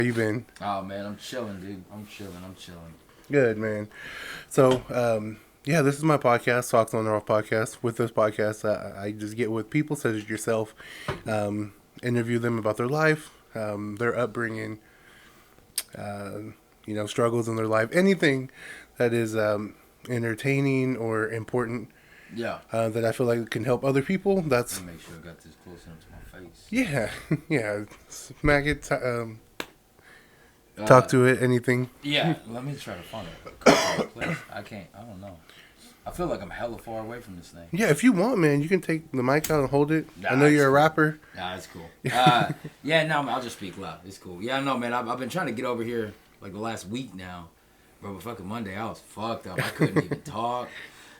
How you been? Oh man, I'm chilling, dude. I'm chilling. Good, man. So, yeah, this is my podcast, Talks on the Off podcast. With this podcast, I just get with people such as yourself, interview them about their life, their upbringing, uh, struggles in their life, anything that is entertaining or important Yeah. that I feel like can help other people. Let That's me make sure I got this close enough to my face. yeah, yeah. Smack it, talk Uh, to it, anything. yeah. Let me try to find a comfortable place. I can't. I don't know. I feel like I'm hella far away from this thing. Yeah, if you want, man, you can take the mic out and hold it. I Nah, know it's you're a cool. rapper. Nah, it's cool. Yeah, no, I'll just speak loud. It's cool. Yeah, no, man. I've been trying to get over here like the last week now, bro. But fucking Monday, I was fucked up. I couldn't even talk.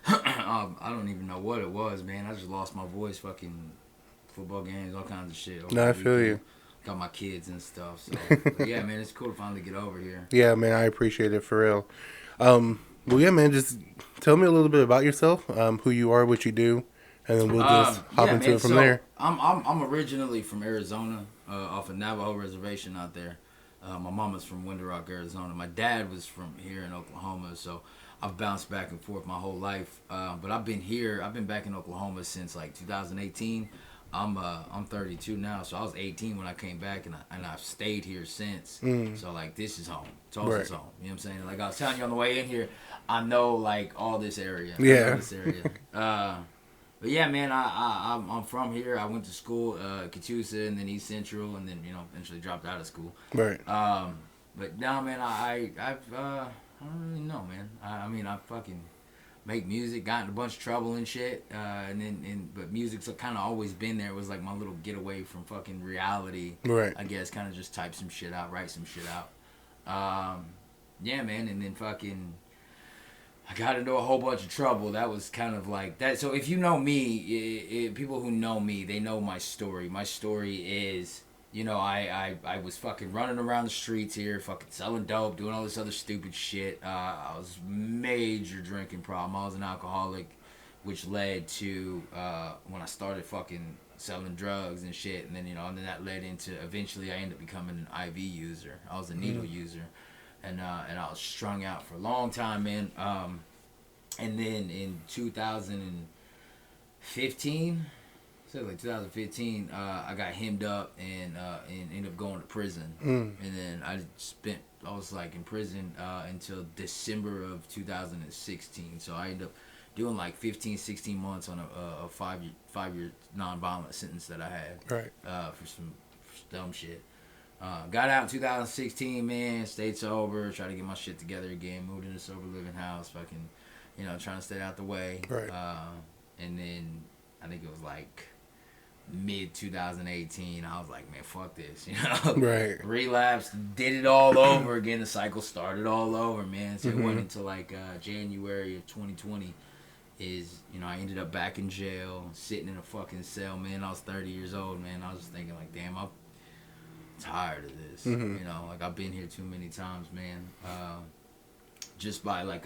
I don't even know what it was, man. I just lost my voice. Fucking football games, all kinds of shit. Over No, I the feel you. weekend. Got my kids and stuff. So, but yeah, man, it's cool to finally get over here. Yeah, man, I appreciate it for real. Well, yeah, man, just tell me a little bit about yourself, who you are, what you do, and then we'll just hop Yeah, into man. it from So there. I'm originally from Arizona, off of Navajo Reservation out there. My mama's from Winter Rock, Arizona. My dad was from here in Oklahoma, so I've bounced back and forth my whole life. But I've been here. I've been back in Oklahoma since like 2018. I'm 32 now, so I was 18 when I came back, and I've stayed here since. So like this is home. Tulsa's Right. home. You know what I'm saying? Like I was telling you on the way in here, I know like all this area. I Yeah. know this area. But yeah, man, I'm from here. I went to school, Catoosa, and then East Central, and then eventually dropped out of school. Right. But now, man, I don't really know, man. I mean, I fucking make music, got in a bunch of trouble and shit, but music's kind of always been there. It was like my little getaway from fucking reality. Right. I guess, kind of just type some shit out, write some shit out. Yeah, man, and then fucking I got into a whole bunch of trouble. That was kind of like that. So if you know me, people who know me, they know my story. My story is, I was fucking running around the streets here, fucking selling dope, doing all this other stupid shit. I was major drinking problem. I was an alcoholic, which led to when I started fucking selling drugs and shit, and then that led into eventually I ended up becoming an IV user. I was a needle user. And I was strung out for a long time, man. And then in 2015, so like 2015, I got hemmed up and ended up going to prison. And then I was like in prison until December of 2016. So I ended up doing like 15, 16 months on a five-year nonviolent sentence that I had Right. for some dumb shit. Got out in 2016, man. Stayed sober. Tried to get my shit together again. Moved into a sober living house. Fucking, trying to stay out the way. Right. And then I think it was like mid 2018. I was like, man, fuck this. Right. Relapsed. Did it all over again. The cycle started all over, man. So it went into like January of 2020. I ended up back in jail, sitting in a fucking cell, man. I was 30 years old, man. I was just thinking like, damn, I'm tired of this. Like I've been here too many times, man. Just by like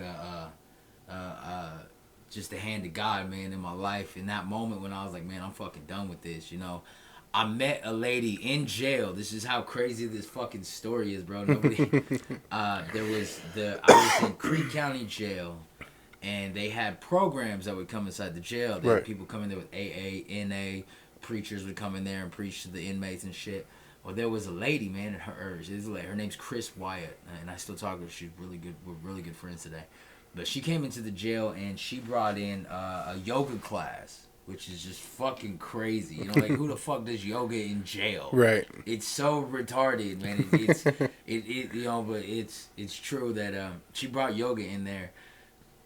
just the hand of God, man, in my life. In that moment when I was like, man, I'm fucking done with this. I met a lady in jail. This is how crazy this fucking story is, bro. Nobody. I was in Creek County Jail, and they had programs that would come inside the jail. They had people come in there with AA, NA. Preachers would come in there and preach to the inmates and shit. Well, there was a lady, man, and her name's Chris Wyatt, and I still talk to her. She's really good. We're really good friends today. But she came into the jail, and she brought in a yoga class, which is just fucking crazy. Like who the fuck does yoga in jail? Right. It's so retarded, man. But it's true that she brought yoga in there,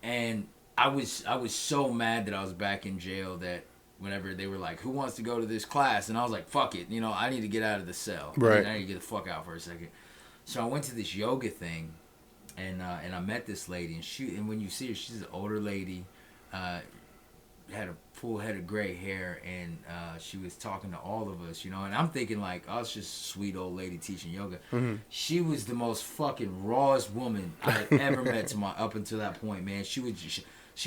and I was so mad that I was back in jail that whenever they were like, who wants to go to this class? And I was like, fuck it. I need to get out of the cell. Right. I need to get the fuck out for a second. So I went to this yoga thing, and I met this lady. And when you see her, she's an older lady, had a full head of gray hair, and she was talking to all of us, and I'm thinking like, oh, it's just a sweet old lady teaching yoga. She was the most fucking rawest woman I had ever met up until that point, man. She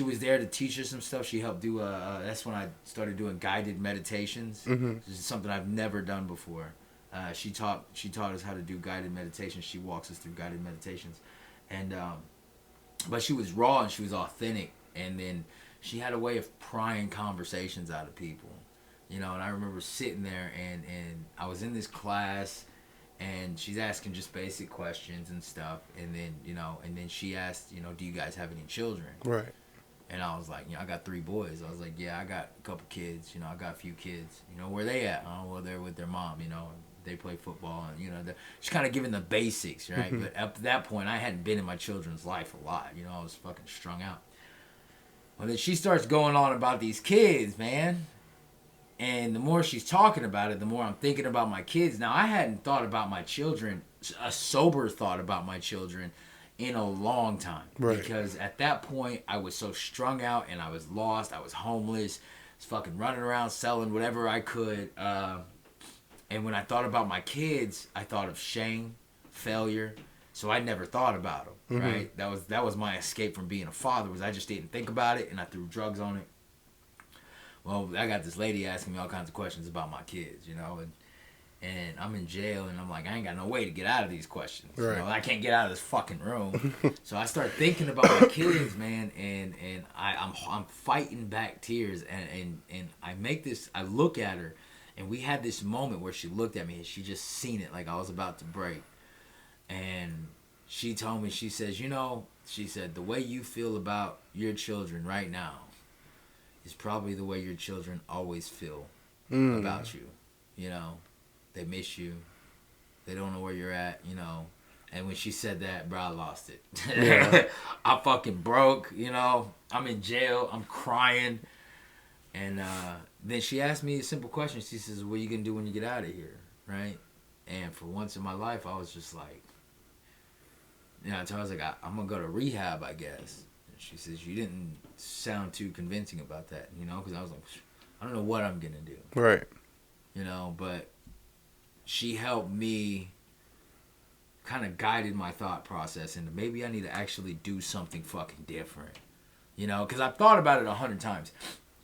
was there to teach us some stuff. She helped do. That's when I started doing guided meditations. This is something I've never done before. She taught us how to do guided meditations. She walks us through guided meditations, and but she was raw and she was authentic, and then she had a way of prying conversations out of people, you know. And I remember sitting there, and I was in this class, and she's asking just basic questions and stuff, and then, you know, and then she asked, you know, do you guys have any children? Right. And I was like, you know, I got 3 boys. I was like, yeah, I got a couple kids. You know, I got a few kids. You know, where they at? Oh, well, they're with their mom. You know, they play football, and you know, she's kind of giving the basics, right? But up to that point, I hadn't been in my children's life a lot. You know, I was fucking strung out. Well, then she starts going on about these kids, man. And the more she's talking about it, the more I'm thinking about my kids. Now, I hadn't thought about my children, a sober thought about my children, in a long time. Right. Because at that point, I was so strung out and I was lost. I was homeless. I was fucking running around selling whatever I could. And when I thought about my kids, I thought of shame, failure. So I never thought about them, right? That was my escape from being a father, was I just didn't think about it and I threw drugs on it. Well, I got this lady asking me all kinds of questions about my kids, you know, and I'm in jail, and I'm like, I ain't got no way to get out of these questions. Right. You know, I can't get out of this fucking room. So I start thinking about my kids, man, and I'm fighting back tears, and I look at her, and we had this moment where she looked at me, and she just seen it like I was about to break. And she told me, she says, you know, she said, the way you feel about your children right now is probably the way your children always feel about you. You know, they miss you. They don't know where you're at, you know. And when she said that, bro, I lost it. Yeah. I fucking broke, you know. I'm in jail. I'm crying. And then she asked me a simple question. She says, what are you going to do when you get out of here, right? And for once in my life, I was just like, you know, I told her, I was like, I'm going to go to rehab, I guess. She says, you didn't sound too convincing about that, you know, because I was like, I don't know what I'm going to do. Right. You know, but she helped me, kind of guided my thought process into maybe I need to actually do something fucking different, you know, because I've thought about it 100 times.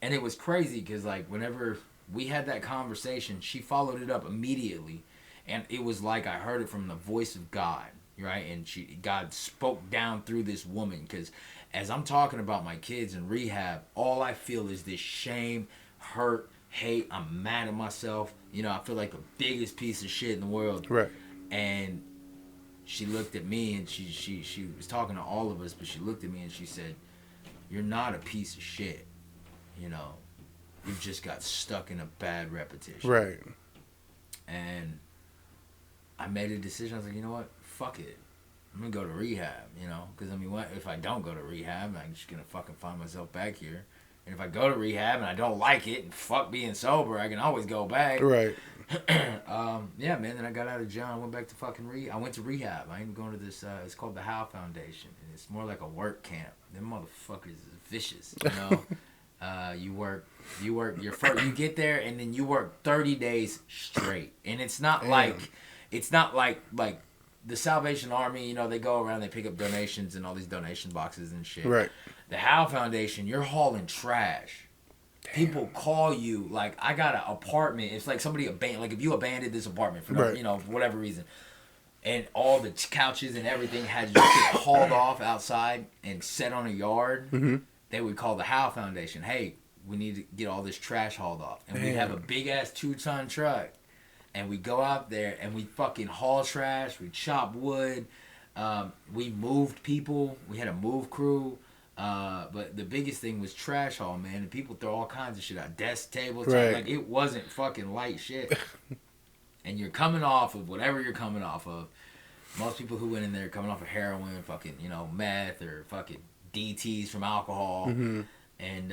And it was crazy because, like, whenever we had that conversation, she followed it up immediately. And it was like I heard it from the voice of God, right? And God spoke down through this woman, because as I'm talking about my kids in rehab, all I feel is this shame, hurt, hate. I'm mad at myself. You know, I feel like the biggest piece of shit in the world. Right. And she looked at me, and she was talking to all of us, but she looked at me and she said, you're not a piece of shit. You know, you just got stuck in a bad repetition. Right. And I made a decision. I was like, you know what? Fuck it. I'm going to go to rehab, you know? Because, I mean, what if I don't go to rehab, I'm just going to fucking find myself back here. And if I go to rehab and I don't like it and fuck being sober, I can always go back. Right. Yeah, man. Then I got out of jail. I went back to fucking rehab. I went to rehab. I ended up going to this, it's called the Howe Foundation. And it's more like a work camp. Them motherfuckers is vicious, you know? You get there and then you work 30 days straight. And it's not like the Salvation Army, you know, they go around, they pick up donations and all these donation boxes and shit. Right. The Howe Foundation, you're hauling trash. Damn. People call you, like, I got an apartment. It's like somebody abandoned, like if you abandoned this apartment for, right. you know, for whatever reason. And all the couches and everything had your shit hauled off outside and set on a yard. Mm-hmm. They would call the Howe Foundation, hey, we need to get all this trash hauled off. And we'd have a big-ass 2-ton truck. And we go out there and we fucking haul trash. We chop wood. We moved people. We had a move crew. But the biggest thing was trash haul, man. And people throw all kinds of shit out. Desk, tables. Right. Like, it wasn't fucking light shit. And you're coming off of whatever you're coming off of. Most people who went in there are coming off of heroin, fucking, you know, meth or fucking DTs from alcohol. Mm-hmm. And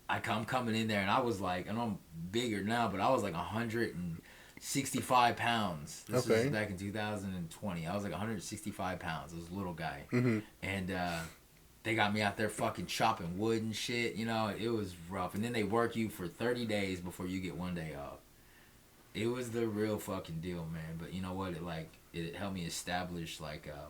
I'm coming in there, and I was like, and I'm bigger now, but I was like 165 pounds. This was back in 2020. I was like 165 pounds. I was a little guy. Mm-hmm. And they got me out there fucking chopping wood and shit. You know, it was rough. And then they work you for 30 days before you get 1 day off. It was the real fucking deal, man. But you know what? It helped me establish like a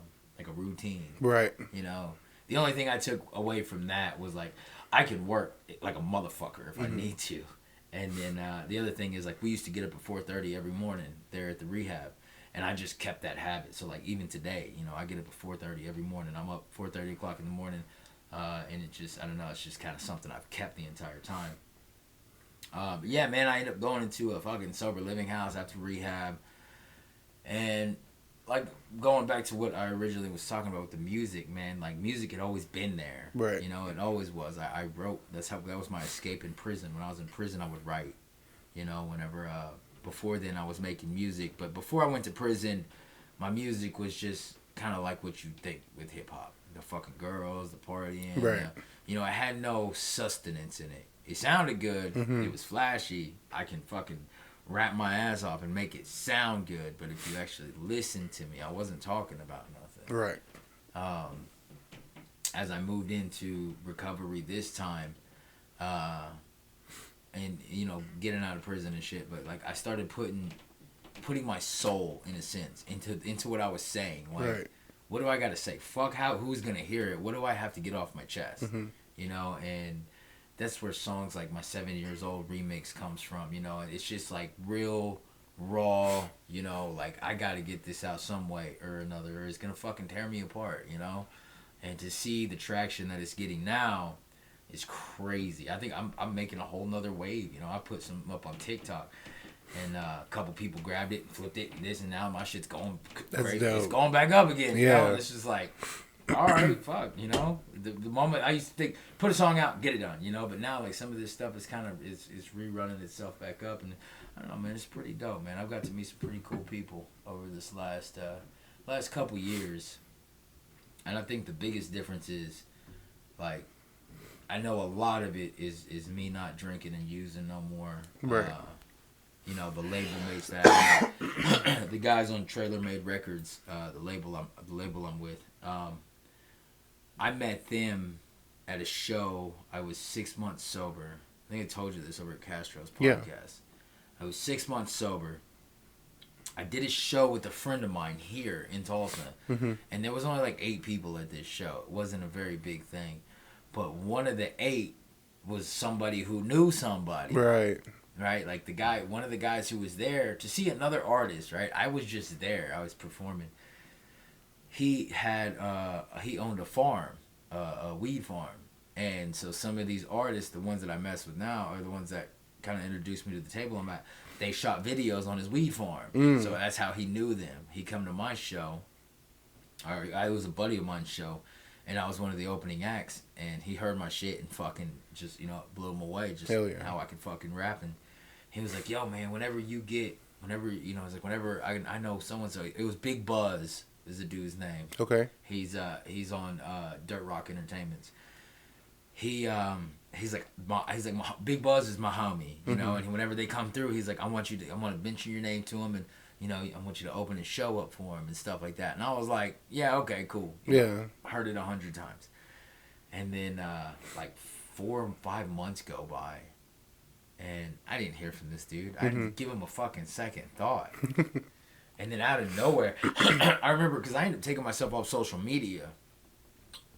routine. Right. You know, the only thing I took away from that was like, I can work like a motherfucker if I need to, And then the other thing is, like, we used to get up at 4:30 every morning there at the rehab, and I just kept that habit. So, like, even today, you know, I get up at 4:30 every morning. I'm up 4:30 o'clock in the morning, and it just, I don't know, it's just kind of something I've kept the entire time. But yeah, man, I ended up going into a fucking sober living house after rehab, and like going back to what I originally was talking about with the music, man, like music had always been there. Right. You know, it always was. I wrote, that was my escape in prison. When I was in prison, I would write. You know, whenever, before then I was making music. But before I went to prison, my music was just kind of like what you think with hip hop. The fucking girls, the partying. Right. You know, I had no sustenance in it. It sounded good. It was flashy. I can fucking rap my ass off and make it sound good, but if you actually listen to me, I wasn't talking about nothing. Right. As I moved into recovery this time, and you know, getting out of prison and shit, but like I started putting my soul, in a sense, into what I was saying. Like, right. What do I got to say? Fuck who's gonna hear it? What do I have to get off my chest? You know, and that's where songs like my 7 Years Old remix comes from, you know. It's just like real raw, you know, like I gotta get this out some way or another, or it's gonna fucking tear me apart, you know. And to see the traction that it's getting now is crazy. I think I'm making a whole nother wave, you know. I put some up on TikTok, and a couple people grabbed it and flipped it and this, and now my shit's going crazy. Dope. It's going back up again, you Yeah. know. It's just like, all right, fuck, you know. The moment I used to think, put a song out, get it done, you know. But now, like, some of this stuff is kind of it's rerunning itself back up, and I don't know, man. It's pretty dope, man. I've got to meet some pretty cool people over this last couple years, and I think the biggest difference is, like, I know a lot of it is me not drinking and using no more. Right. You know, the label mates that I have, the guys on Trailer Made Records, the label I'm with. I met them at a show. I was 6 months sober. I think I told you this over at Castro's podcast. Yeah. I was 6 months sober. I did a show with a friend of mine here in Tulsa, and there was only like 8 people at this show. It wasn't a very big thing, but one of the 8 was somebody who knew somebody. Right. Right, like one of the guys who was there to see another artist. Right, I was just there. I was performing. He owned a farm, a weed farm, and so some of these artists, the ones that I mess with now, are the ones that kind of introduced me to the table I'm at. They shot videos on his weed farm, so that's how he knew them. He come to my show, or I was a buddy of mine's show, and I was one of the opening acts, and he heard my shit and fucking just, you know, blew him away, just how I could fucking rap. And he was like, yo, man, whenever, you know, it's like, whenever I know so-and-so, it was Big Buzz is the dude's name. Okay. He's on Dirt Rock Entertainments. He's like Big Buzz is my homie, you know, and whenever they come through, he's like, I want to mention your name to him, and, you know, I want you to open a show up for him and stuff like that. And I was like, yeah, okay, cool. You know, heard it 100 times. And then like 4 or 5 months go by, and I didn't hear from this dude. I didn't give him a fucking second thought. And then out of nowhere, I remember, because I ended up taking myself off social media,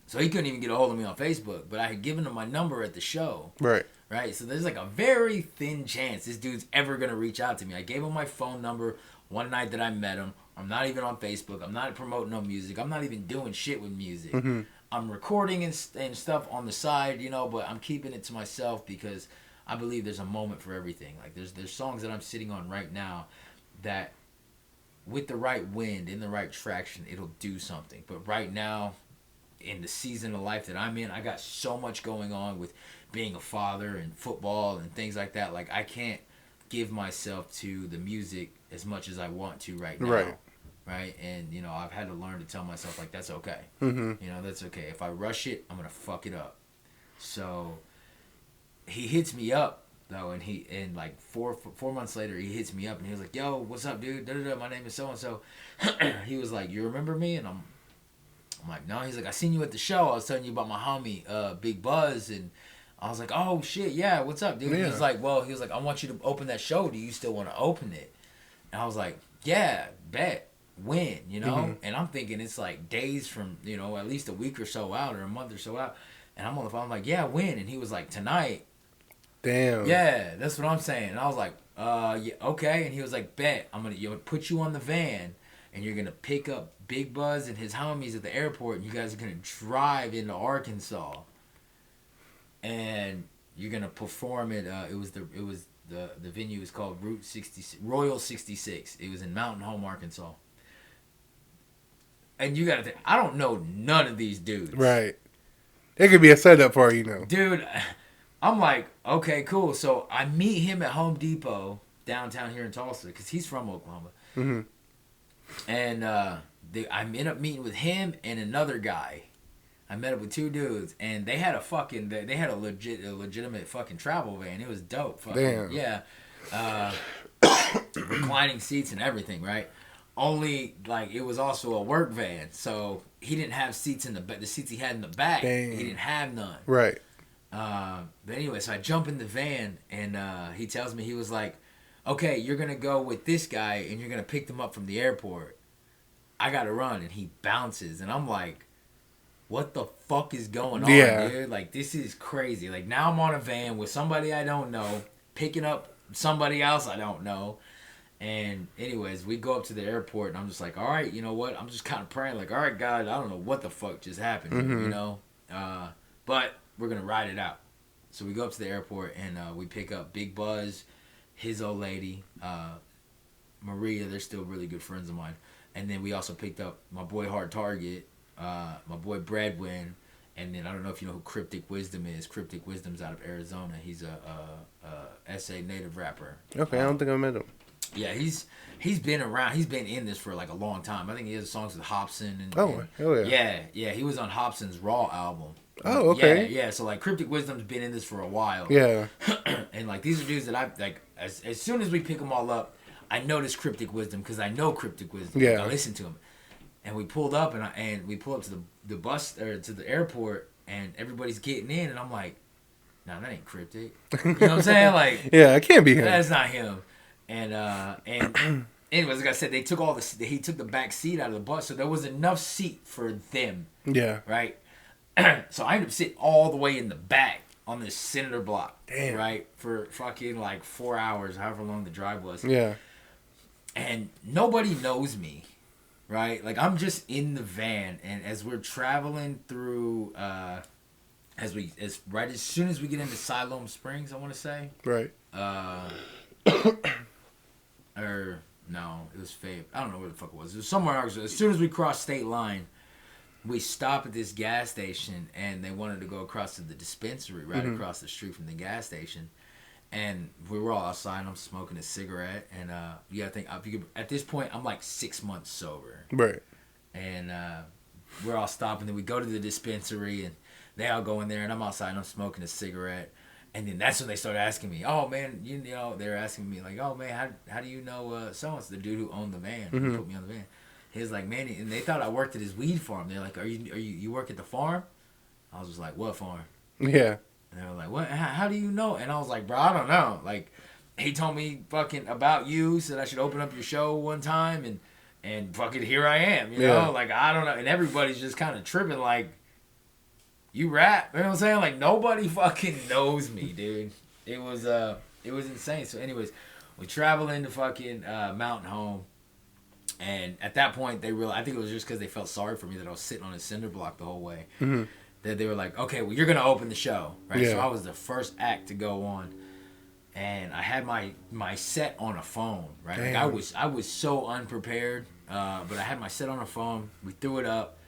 so he couldn't even get a hold of me on Facebook, but I had given him my number at the show. Right. Right? So there's like a very thin chance this dude's ever going to reach out to me. I gave him my phone number one night that I met him. I'm not even on Facebook. I'm not promoting no music. I'm not even doing shit with music. I'm recording and stuff on the side, you know, but I'm keeping it to myself because I believe there's a moment for everything. Like, there's songs that I'm sitting on right now that, with the right wind, in the right traction, it'll do something. But right now, in the season of life that I'm in, I got so much going on with being a father and football and things like that. Like, I can't give myself to the music as much as I want to right now. Right? And, you know, I've had to learn to tell myself, like, that's okay. You know, that's okay. If I rush it, I'm going to fuck it up. So he hits me up, though, and like 4 months later, he hits me up, and he was like, yo, what's up, dude? Da-da-da, my name is so-and-so. He was like, you remember me? And I'm like, no. He's like, I seen you at the show. I was telling you about my homie, Big Buzz. And I was like, oh, shit, yeah, what's up, dude? Yeah. He was like, I want you to open that show. Do you still want to open it? And I was like, yeah, bet. When, you know? And I'm thinking it's like days from, you know, at least a week or so out, or a month or so out. And I'm on the phone, I'm like, yeah, when? And he was like, tonight. Damn. Yeah, that's what I'm saying. And I was like, yeah, okay. And he was like, bet, I'm gonna put you on the van, and you're gonna pick up Big Buzz and his homies at the airport, and you guys are gonna drive into Arkansas, and you're gonna perform it. The venue is called Royal 66. It was in Mountain Home, Arkansas. And you gotta think, I don't know none of these dudes. Right. It could be a setup for you know. Dude, I'm like, okay, cool. So I meet him at Home Depot downtown here in Tulsa because he's from Oklahoma. Mm-hmm. And I end up meeting with him and another guy. I met up with two dudes, and they had a legitimate fucking travel van. It was dope. Damn. Yeah. Reclining seats and everything, right? Only, like, it was also a work van, so he didn't have seats in the seats he had in the back. Damn. He didn't have none. Right. But anyway, so I jump in the van, and he tells me, he was like, okay, you're going to go with this guy, and you're going to pick them up from the airport. I got to run, and he bounces, and I'm like, what the fuck is going on, dude? Like, this is crazy. Like, now I'm on a van with somebody I don't know, picking up somebody else I don't know. And anyways, we go up to the airport, and I'm just like, all right, you know what? I'm just kind of praying, like, all right, God, I don't know what the fuck just happened, you know? But we're going to ride it out. So we go up to the airport, and we pick up Big Buzz, his old lady, Maria. They're still really good friends of mine. And then we also picked up my boy Hard Target, my boy Breadwin, and then I don't know if you know who Cryptic Wisdom is. Cryptic Wisdom's out of Arizona. He's a SA native rapper. Okay, I don't think I met him. Yeah, he's been around. He's been in this for like a long time. I think he has songs with Hobson. And, hell yeah. Yeah. He was on Hobson's Raw album. Oh, okay. Yeah. So like Cryptic Wisdom's been in this for a while. Yeah. And like these are dudes that I like. As soon as we pick them all up, I notice Cryptic Wisdom because I know Cryptic Wisdom. Yeah. Like, I listen to him. And we pulled up and we pulled up to the bus or to the airport, and everybody's getting in, and I'm like, nah, that ain't Cryptic. You know what I'm saying? Like, yeah, it can't be him. That's not him. And anyways, like I said, he took the back seat out of the bus, so there was enough seat for them. Yeah. Right. So I ended up sitting all the way in the back on this cinder block. Damn. Right, for fucking like 4 hours, however long the drive was. Yeah. And nobody knows me. Right, like I'm just in the van, and as we're traveling through, as soon as we get into Siloam Springs, I want to say, right, or no, it was Fayetteville. I don't know where the fuck it was. It was somewhere in Arkansas. As soon as we crossed state line, we stop at this gas station, and they wanted to go across to the dispensary right across the street from the gas station. And we were all outside. I'm smoking a cigarette, and I think at this point I'm like 6 months sober. Right. And we're all stopping. Then we go to the dispensary, and they all go in there, and I'm outside, and I'm smoking a cigarette. And then that's when they started asking me, "Oh man, you know," they're asking me like, "Oh man, how do you know so-and-so, the dude who owned the van, who put me on the van?" He was like, "Man," and they thought I worked at his weed farm. They're like, "Are you work at the farm?" I was just like, "What farm?" Yeah. And they were like, "What? How do you know?" And I was like, "Bro, I don't know. Like, he told me fucking about you, said I should open up your show one time, and fucking here I am. You know, like I don't know." And everybody's just kind of tripping, like, "You rap?" You know what I'm saying? Like nobody fucking knows me, dude. It was insane. So, anyways, we travel into fucking Mountain Home, and at that point they realized, I think it was just because they felt sorry for me that I was sitting on a cinder block the whole way. Mm-hmm. That they were like, "Okay, well, you're gonna open the show, right?" Yeah. So I was the first act to go on, and I had my set on a phone, right? Damn. Like I was so unprepared, but I had my set on a phone. We threw it up,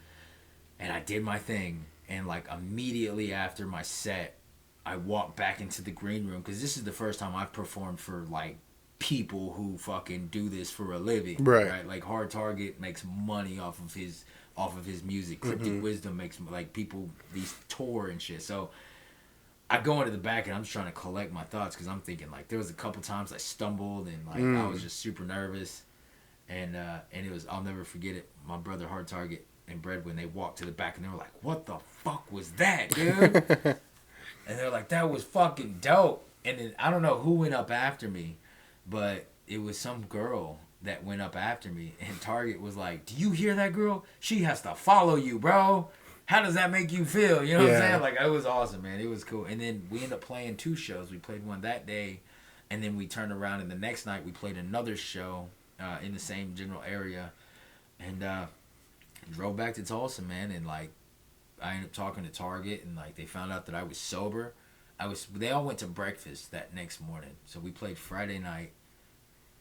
and I did my thing. And like immediately after my set, I walked back into the green room because this is the first time I've performed for like people who fucking do this for a living, right? Like Hard Target makes money off of his music. Cryptic Wisdom makes like people these tour and shit. So I go into the back and I'm just trying to collect my thoughts because I'm thinking like there was a couple times I stumbled and like I was just super nervous, and it was, I'll never forget it. My brother Hard Target and Bread, when they walked to the back and they were like, "What the fuck was that, dude?" And they're like, "That was fucking dope." And then I don't know who went up after me, but it was some girl that went up after me, and Target was like, "Do you hear that girl? She has to follow you, bro." how does that make you feel? You know what I'm Yeah. saying? Like, it was awesome, man. It was cool. And then we ended up playing 2 shows. We played one that day, and then we turned around, and the next night we played another show in the same general area, and drove back to Tulsa, man. And like, I ended up talking to Target, and like, they found out that I was sober. They all went to breakfast that next morning. So we played Friday night,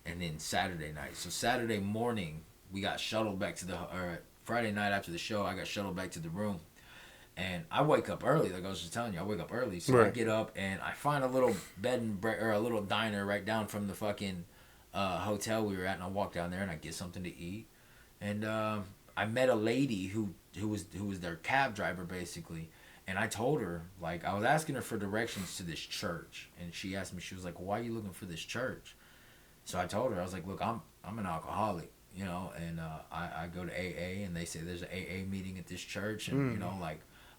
and then Saturday night. So Saturday morning, we got shuttled back to or Friday night after the show, I got shuttled back to the room. And I wake up early, like I was just telling you, I wake up early. So Right. I get up and I find a little bed and or a little diner right down from the fucking hotel we were at, and I walk down there and I get something to eat. And I met a lady who was their cab driver basically. And I told her, like, I was asking her for directions to this church, and she asked me, she was like, "Why are you looking for this church?" So I told her, I was like, "Look, I'm an alcoholic, you know, and I go to AA, and they say there's an AA meeting at this church, and you know, like,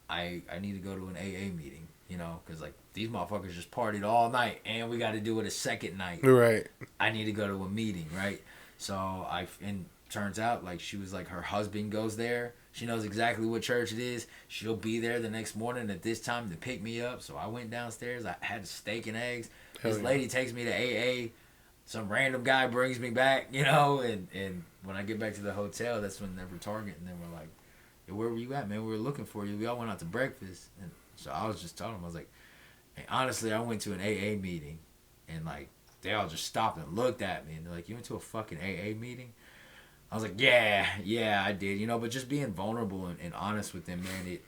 I need to go to an AA meeting, you know, because like these motherfuckers just partied all night, and we got to do it a second night. Right. I need to go to a meeting, right?" So and turns out, like, she was like, her husband goes there. She knows exactly what church it is. She'll be there the next morning at this time to pick me up. So I went downstairs. I had steak and eggs. This lady takes me to AA. Some random guy brings me back, you know, and when I get back to the hotel, that's when they were Target, and they were like, "Hey, where were you at, man? We were looking for you. We all went out to breakfast." And so I was just telling them, I was like, "Hey, honestly, I went to an AA meeting," and like, they all just stopped and looked at me, and they're like, "You went to a fucking AA meeting?" I was like, yeah, I did, you know, but just being vulnerable and honest with them, man,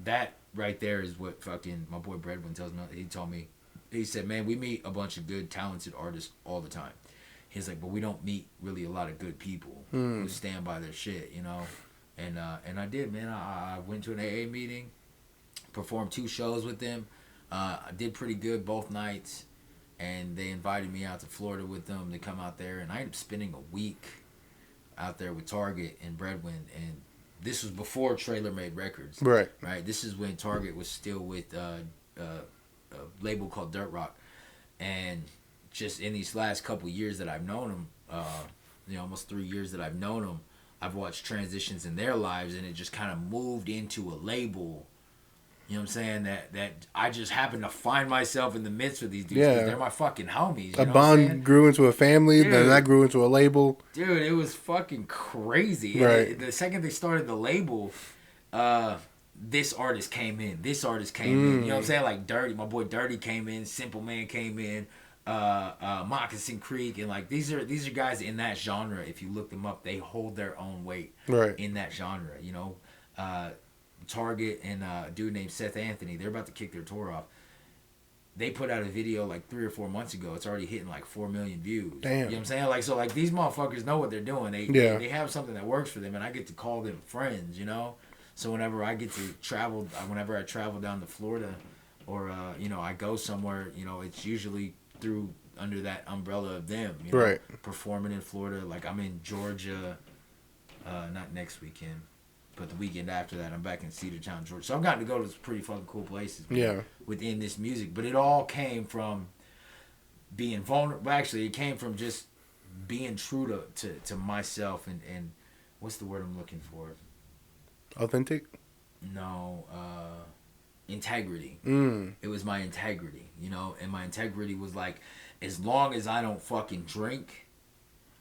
that right there is what fucking my boy Bredwin tells me. He told me, he said, "Man, we meet a bunch of good, talented artists all the time." He's like, "But we don't meet really a lot of good people who stand by their shit, you know." And I did, man. I went to an AA meeting, performed 2 shows with them. I did pretty good both nights, and they invited me out to Florida with them to come out there, and I ended up spending a week out there with Target and Bredwin, and this was before Trailer Made Records. Right. Right. This is when Target was still with a label called Dirt Rock, and just in these last couple years that I've known them, you know, almost 3 years that I've known them, I've watched transitions in their lives, and it just kind of moved into a label. You know what I'm saying? That I just happened to find myself in the midst of these dudes. Yeah. They're my fucking homies. You A know what I'm saying? bond grew into a family, then Dude. that grew into a label. Dude, it was fucking crazy. Right. And the second they started the label, this artist came in. This artist came in. You know what I'm saying? Like Dirty, my boy Dirty came in. Simple Man came in. Moccasin Creek, and like these are guys in that genre. If you look them up, they hold their own weight Right. in that genre. You know, Target and a dude named Seth Anthony, they're about to kick their tour off. They put out a video like 3 or 4 months ago. It's already hitting like 4 million views. Damn. You know what I'm saying? Like, so like these motherfuckers know what they're doing. They have something that works for them, and I get to call them friends, you know? So whenever I get to travel, whenever I travel down to Florida, or you know, I go somewhere, you know, it's usually through under that umbrella of them, you know? Right. Performing in Florida. Like, I'm in Georgia not next weekend, but the weekend after that, I'm back in Cedartown, Georgia. So I've gotten to go to some pretty fucking cool places, man, Yeah. within this music. But it all came from being vulnerable. Actually, it came from just being true to myself and what's the word I'm looking for? Authentic? No, integrity. Mm. It was my integrity, you know? And my integrity was like, as long as I don't fucking drink,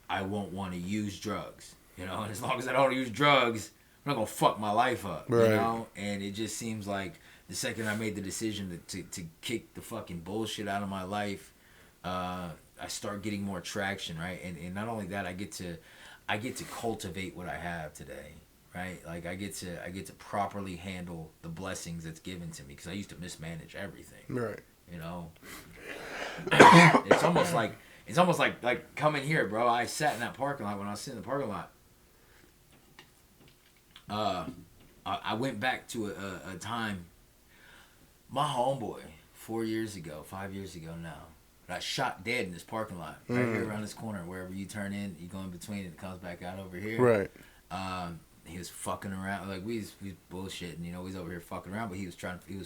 I won't want to use drugs, you know? And as long as I don't use drugs, I'm not gonna fuck my life up, Right. you know? And it just seems like the second I made the decision to kick the fucking bullshit out of my life, I start getting more traction, right? And not only that, I get to cultivate what I have today, right? Like I get to properly handle the blessings that's given to me, because I used to mismanage everything, Right. you know? It's almost like coming here, bro. I sat in that parking lot. When I was sitting in the parking lot, I went back to a time, my homeboy 4 years ago, 5 years ago now, got shot dead in this parking lot right here around this corner. Wherever you turn in, you go in between it comes back out over here. Right. He was fucking around, like we was bullshitting, you know. He's over here fucking around, but he was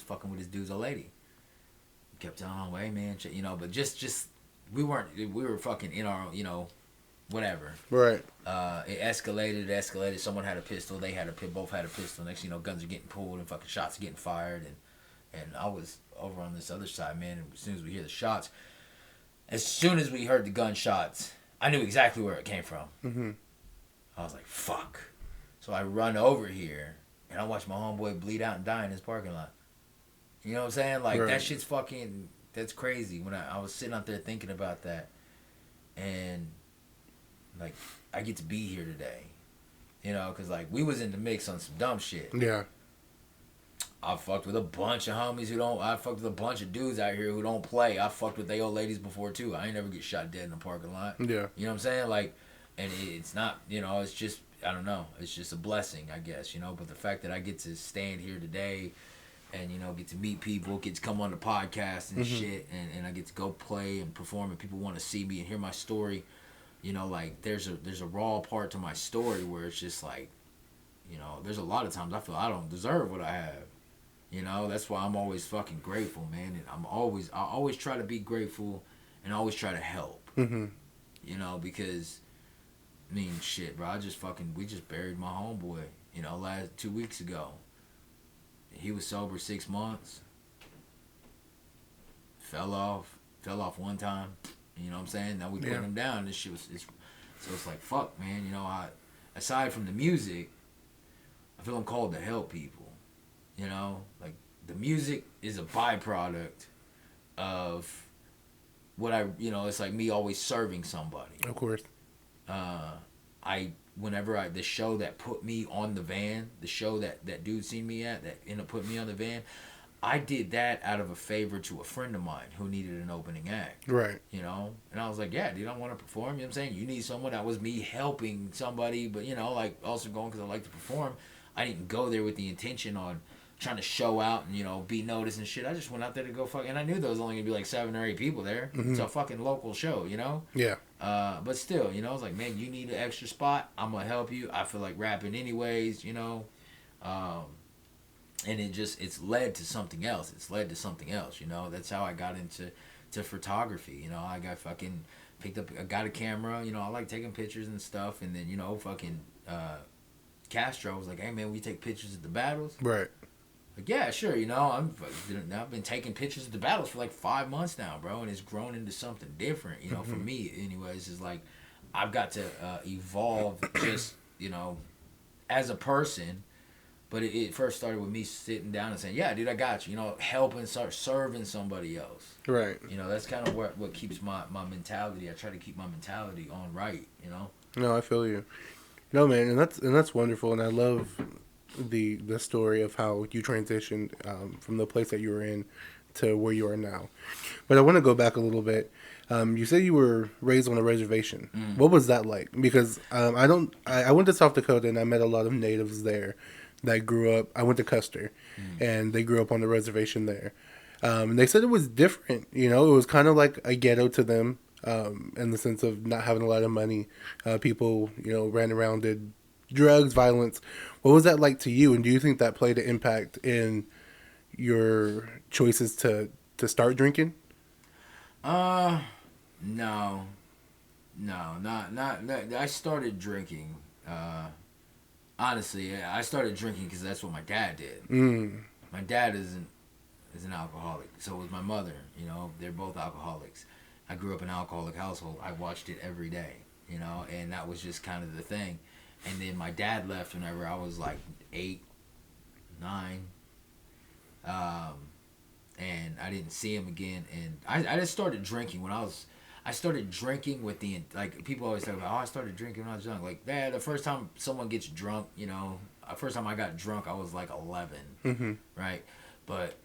fucking with this dude's old lady. Kept telling him, "Hey man," you know. But just we were fucking in our, you know, whatever. Right. It escalated. Someone had a pistol. They had a both had a pistol. Next, guns are getting pulled and fucking shots are getting fired. And I was over on this other side, man. And as soon as we hear the shots, as soon as we heard the gunshots, I knew exactly where it came from. Mm-hmm. I was like, fuck. So I run over here and I watch my homeboy bleed out and die in his parking lot. You know what I'm saying? Like, that shit's fucking, that's crazy. When I was sitting out there thinking about that, and like, I get to be here today, because like we was in the mix on some dumb shit. Yeah. I fucked with a bunch of homies I fucked with a bunch of dudes out here who don't play. I fucked with they old ladies before too. I ain't never get shot dead in a parking lot. Yeah. You know what I'm saying? Like, and it's not, it's just, I don't know. It's just a blessing, I guess, but the fact that I get to stand here today and, get to meet people, get to come on the podcast and shit, and I get to go play and perform and people want to see me and hear my story. Like there's a raw part to my story where it's just like, there's a lot of times I feel I don't deserve what I have. That's why I'm always fucking grateful, man. And I always try to be grateful and I always try to help. Mm-hmm. Because, I mean, shit, bro, we just buried my homeboy, last 2 weeks ago. He was sober 6 months. Fell off one time. You know what I'm saying? Now we put him down. This shit so it's like, fuck, man. Aside from the music, I feel I'm called to help people. Like the music is a byproduct of what it's like me always serving somebody. Of course. The show that put me on the van, the show that dude seen me at, that ended up putting me on the van, I did that out of a favor to a friend of mine who needed an opening act. Right. And I was like, yeah, dude, I want to perform. You know what I'm saying? You need someone. That was me helping somebody, but, like also going because I like to perform. I didn't go there with the intention on trying to show out and, be noticed and shit. I just went out there to go and I knew there was only going to be like 7 or 8 people there. Mm-hmm. It's a fucking local show, Yeah. But still, I was like, man, you need an extra spot. I'm going to help you. I feel like rapping anyways, and it's led to something else. That's how I got into photography. I got a camera. I like taking pictures and stuff. And then, Castro was like, hey, man, we take pictures at the battles. Right. Like, yeah, sure. I've been taking pictures of the battles for like 5 months now, bro. And it's grown into something different, for me anyways. It's like I've got to evolve just, as a person. But it first started with me sitting down and saying, yeah, dude, I got you. Helping, start serving somebody else. Right. That's kind of what keeps my mentality. I try to keep my mentality on right, No, I feel you. No, man, and that's wonderful. And I love the story of how you transitioned from the place that you were in to where you are now. But I want to go back a little bit. You said you were raised on a reservation. Mm. What was that like? Because I went to South Dakota and I met a lot of natives there that grew up. I went to Custer, and they grew up on the reservation there. And they said it was different. It was kind of like a ghetto to them in the sense of not having a lot of money. People, ran around, did drugs, violence. What was that like to you? And do you think that played an impact in your choices to start drinking? No, not. I started drinking. Honestly, I started drinking because that's what my dad did. Mm. My dad is an alcoholic. So was my mother. They're both alcoholics. I grew up in an alcoholic household. I watched it every day. And that was just kind of the thing. And then my dad left whenever I was like 8, 9. And I didn't see him again. And I just started drinking when I started drinking with like, people always talk about, I started drinking when I was young. Like, the first time someone gets drunk, first time I got drunk, I was like 11, mm-hmm. right? But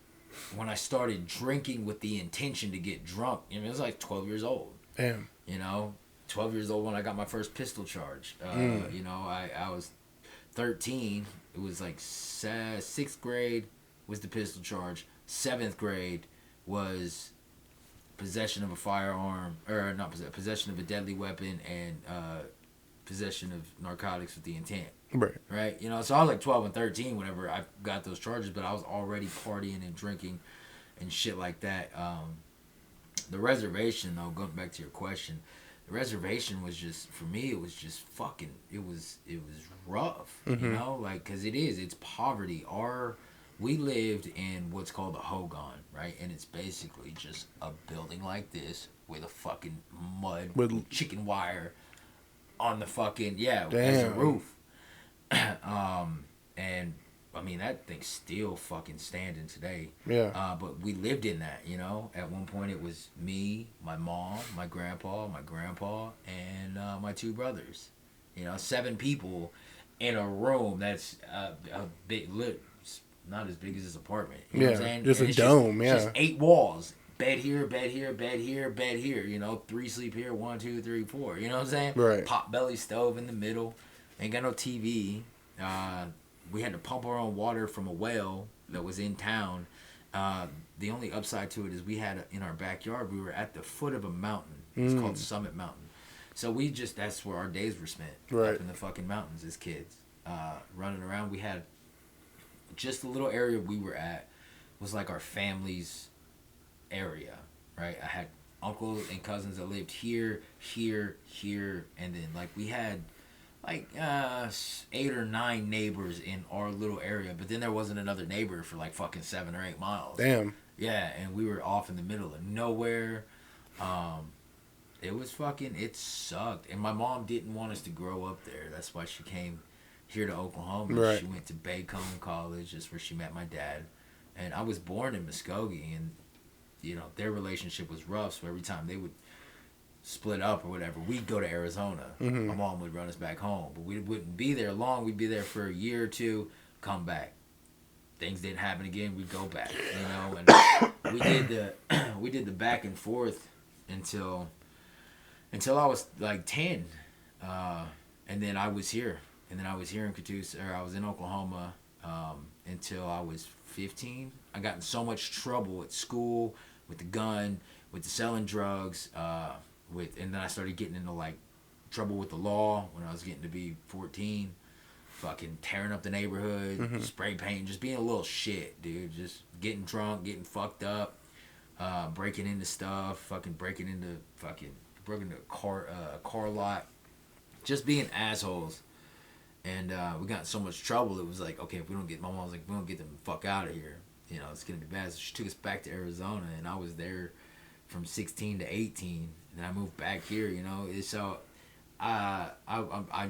when I started drinking with the intention to get drunk, it was like 12 years old. Damn. 12 years old when I got my first pistol charge. I was 13. It was like 6th grade was the pistol charge. 7th grade was possession of a firearm, or not possession of a deadly weapon, and possession of narcotics with the intent. Right. So I was like 12 and 13 whenever I got those charges, but I was already partying and drinking and shit like that. The reservation, though, going back to your question, the reservation was just, for me, it was just fucking, it was rough, Mm-hmm. you know, like, because it's poverty. We lived in what's called a hogan, right? And it's basically just a building like this with a fucking mud With chicken wire on the fucking, as a damn. roof. And I mean, that thing's still fucking standing today. Yeah. But we lived in that, you know. At one point, it was me, my mom, my grandpa, and my two brothers. You know, 7 people in a room that's a big, not as big as this apartment. You know what I'm saying? Just And a it's dome. just 8 walls. Bed here, bed here, bed here, bed here. You know, 3 sleep here, 1, 2, 3, 4. You know what I'm saying? Right. Pot belly stove in the middle. Ain't got no TV. We had to pump our own water from a well that was in town. The only upside to it is we had in our backyard, we were at the foot of a mountain. It's called Summit Mountain. So that's where our days were spent. Right. Up in the fucking mountains as kids. Running around. We had just the little area we were at was like our family's area, right? I had uncles and cousins that lived here, and then like we had like 8 or 9 neighbors in our little area, but then there wasn't another neighbor for like fucking 7 or 8 miles. Damn. Yeah, and we were off in the middle of nowhere. It sucked, and my mom didn't want us to grow up there. That's why she came here to Oklahoma. Right. She went to Baycombe College. That's where she met my dad, and I was born in Muskogee, and you know their relationship was rough. So every time they would split up or whatever, we'd go to Arizona. Mm-hmm. My mom would run us back home, but we wouldn't be there long. We'd be there for a year or two, come back. Things didn't happen again, we'd go back, you know. And we did the back and forth until I was like 10, and then I was here, in Catoosa, or I was in Oklahoma until I was 15. I got in so much trouble at school with the gun, with the selling drugs, and then I started getting into like trouble with the law when I was getting to be 14. Fucking tearing up the neighborhood, spray painting, just being a little shit, dude. Just getting drunk, getting fucked up, breaking into stuff, broken into a car lot, just being assholes. And we got in so much trouble. It was like, okay, if we don't get, my mom was like, we don't get them the fuck out of here, you know, it's gonna be bad. So she took us back to Arizona, and I was there from 16 to 18. And I moved back here, you know. So I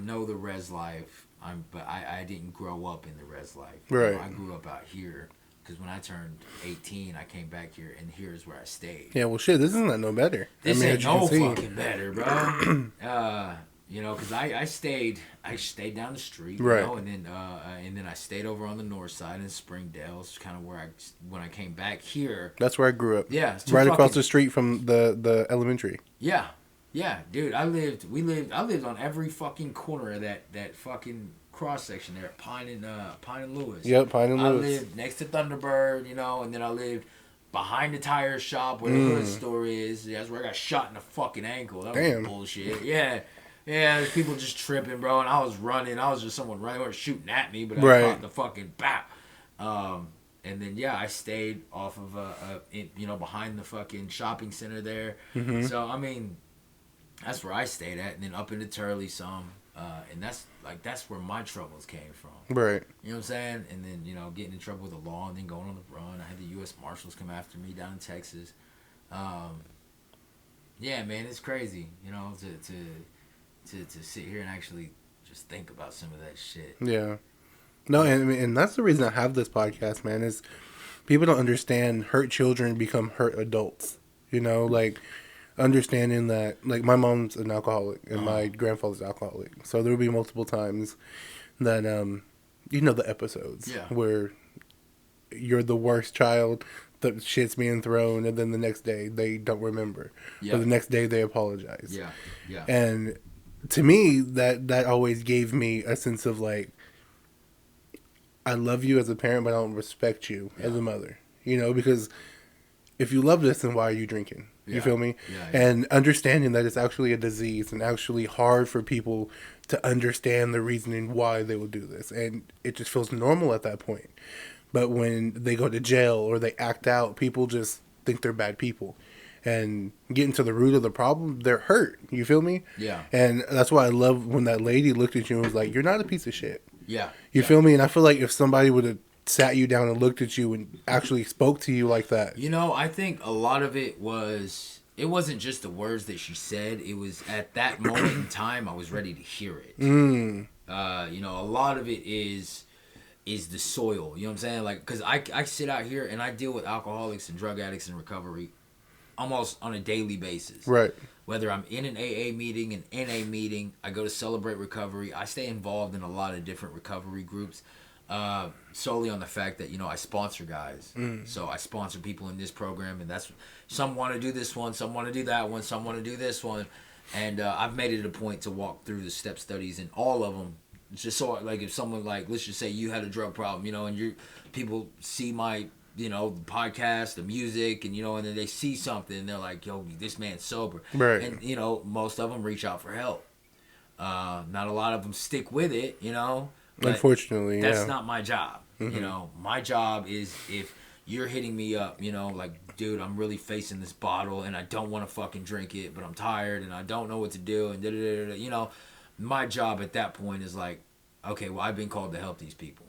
know the res life. But I didn't grow up in the res life. Right. You know, I grew up out here because when I turned 18, I came back here, and here's where I stayed. Yeah, well, shit, this is not no better. This ain't as you no can see. fucking better, bro. You know, because I stayed down the street, right. You know, and then I stayed over on the north side in Springdale. It's kind of where when I came back here. That's where I grew up. Yeah, right across the street from the elementary. Yeah. Yeah, dude, I lived on every fucking corner of that fucking cross section there at Pine and Lewis. Yep, Pine and Lewis. I lived next to Thunderbird, you know, and then I lived behind the tire shop where the hood store is. That's where I got shot in the fucking ankle. That Damn. was bullshit. Yeah. Yeah, there's people just tripping, bro, and I was running. I was just someone running or shooting at me, but I caught the fucking bap. And then I stayed off of behind the fucking shopping center there. Mm-hmm. So I mean, that's where I stayed at, and then up into Turley some, and that's where my troubles came from. Right. You know what I'm saying? And then getting in trouble with the law, and then going on the run. I had the U.S. Marshals come after me down in Texas. Yeah, man, it's crazy. You know, to sit here and actually just think about some of that shit. Yeah. No, and that's the reason I have this podcast, man. Is people don't understand hurt children become hurt adults. You know, like. Understanding that, like, my mom's an alcoholic and my grandfather's alcoholic. So there will be multiple times that, the episodes where you're the worst child, the shit's being thrown, and then the next day they don't remember. Or the next day they apologize. Yeah, yeah. And to me, that always gave me a sense of, like, I love you as a parent, but I don't respect you as a mother. You know, because if you love this, then why are you drinking? You feel me? Yeah. And understanding that it's actually a disease and actually hard for people to understand the reasoning why they will do this. And it just feels normal at that point. But when they go to jail or they act out, people just think they're bad people. and getting to the root of the problem, they're hurt. You feel me? Yeah. And that's why I love when that lady looked at you and was like, "You're not a piece of shit." Yeah. You feel me? And I feel like if somebody would have sat you down and looked at you and actually spoke to you like that. You know, I think a lot of it wasn't just the words that she said. It was at that moment in time I was ready to hear it. You know, a lot of it is the soil. You know what I'm saying? Like, because I sit out here and I deal with alcoholics and drug addicts in recovery almost on a daily basis. Right. Whether I'm in an AA meeting, an NA meeting, I go to Celebrate Recovery. I stay involved in a lot of different recovery groups. Solely on the fact that, you know, I sponsor guys. So I sponsor people in this program, and that's, some want to do this one, some want to do that one, some want to do this one. And I've made it a point to walk through the step studies in all of them. Just so, like, if someone, like, let's just say you had a drug problem, you know, and people see my, you know, the podcast, the music, and, you know, and then they see something, and they're like, yo, this man's sober. Right. And, you know, most of them reach out for help. Not a lot of them stick with it, you know. But unfortunately, that's not my job. You know, my job is, if you're hitting me up, you know, like, dude, I'm really facing this bottle and I don't want to fucking drink it, but I'm tired and I don't know what to do, and da-da-da-da-da, you know, my job at that point is like, okay, well, I've been called to help these people.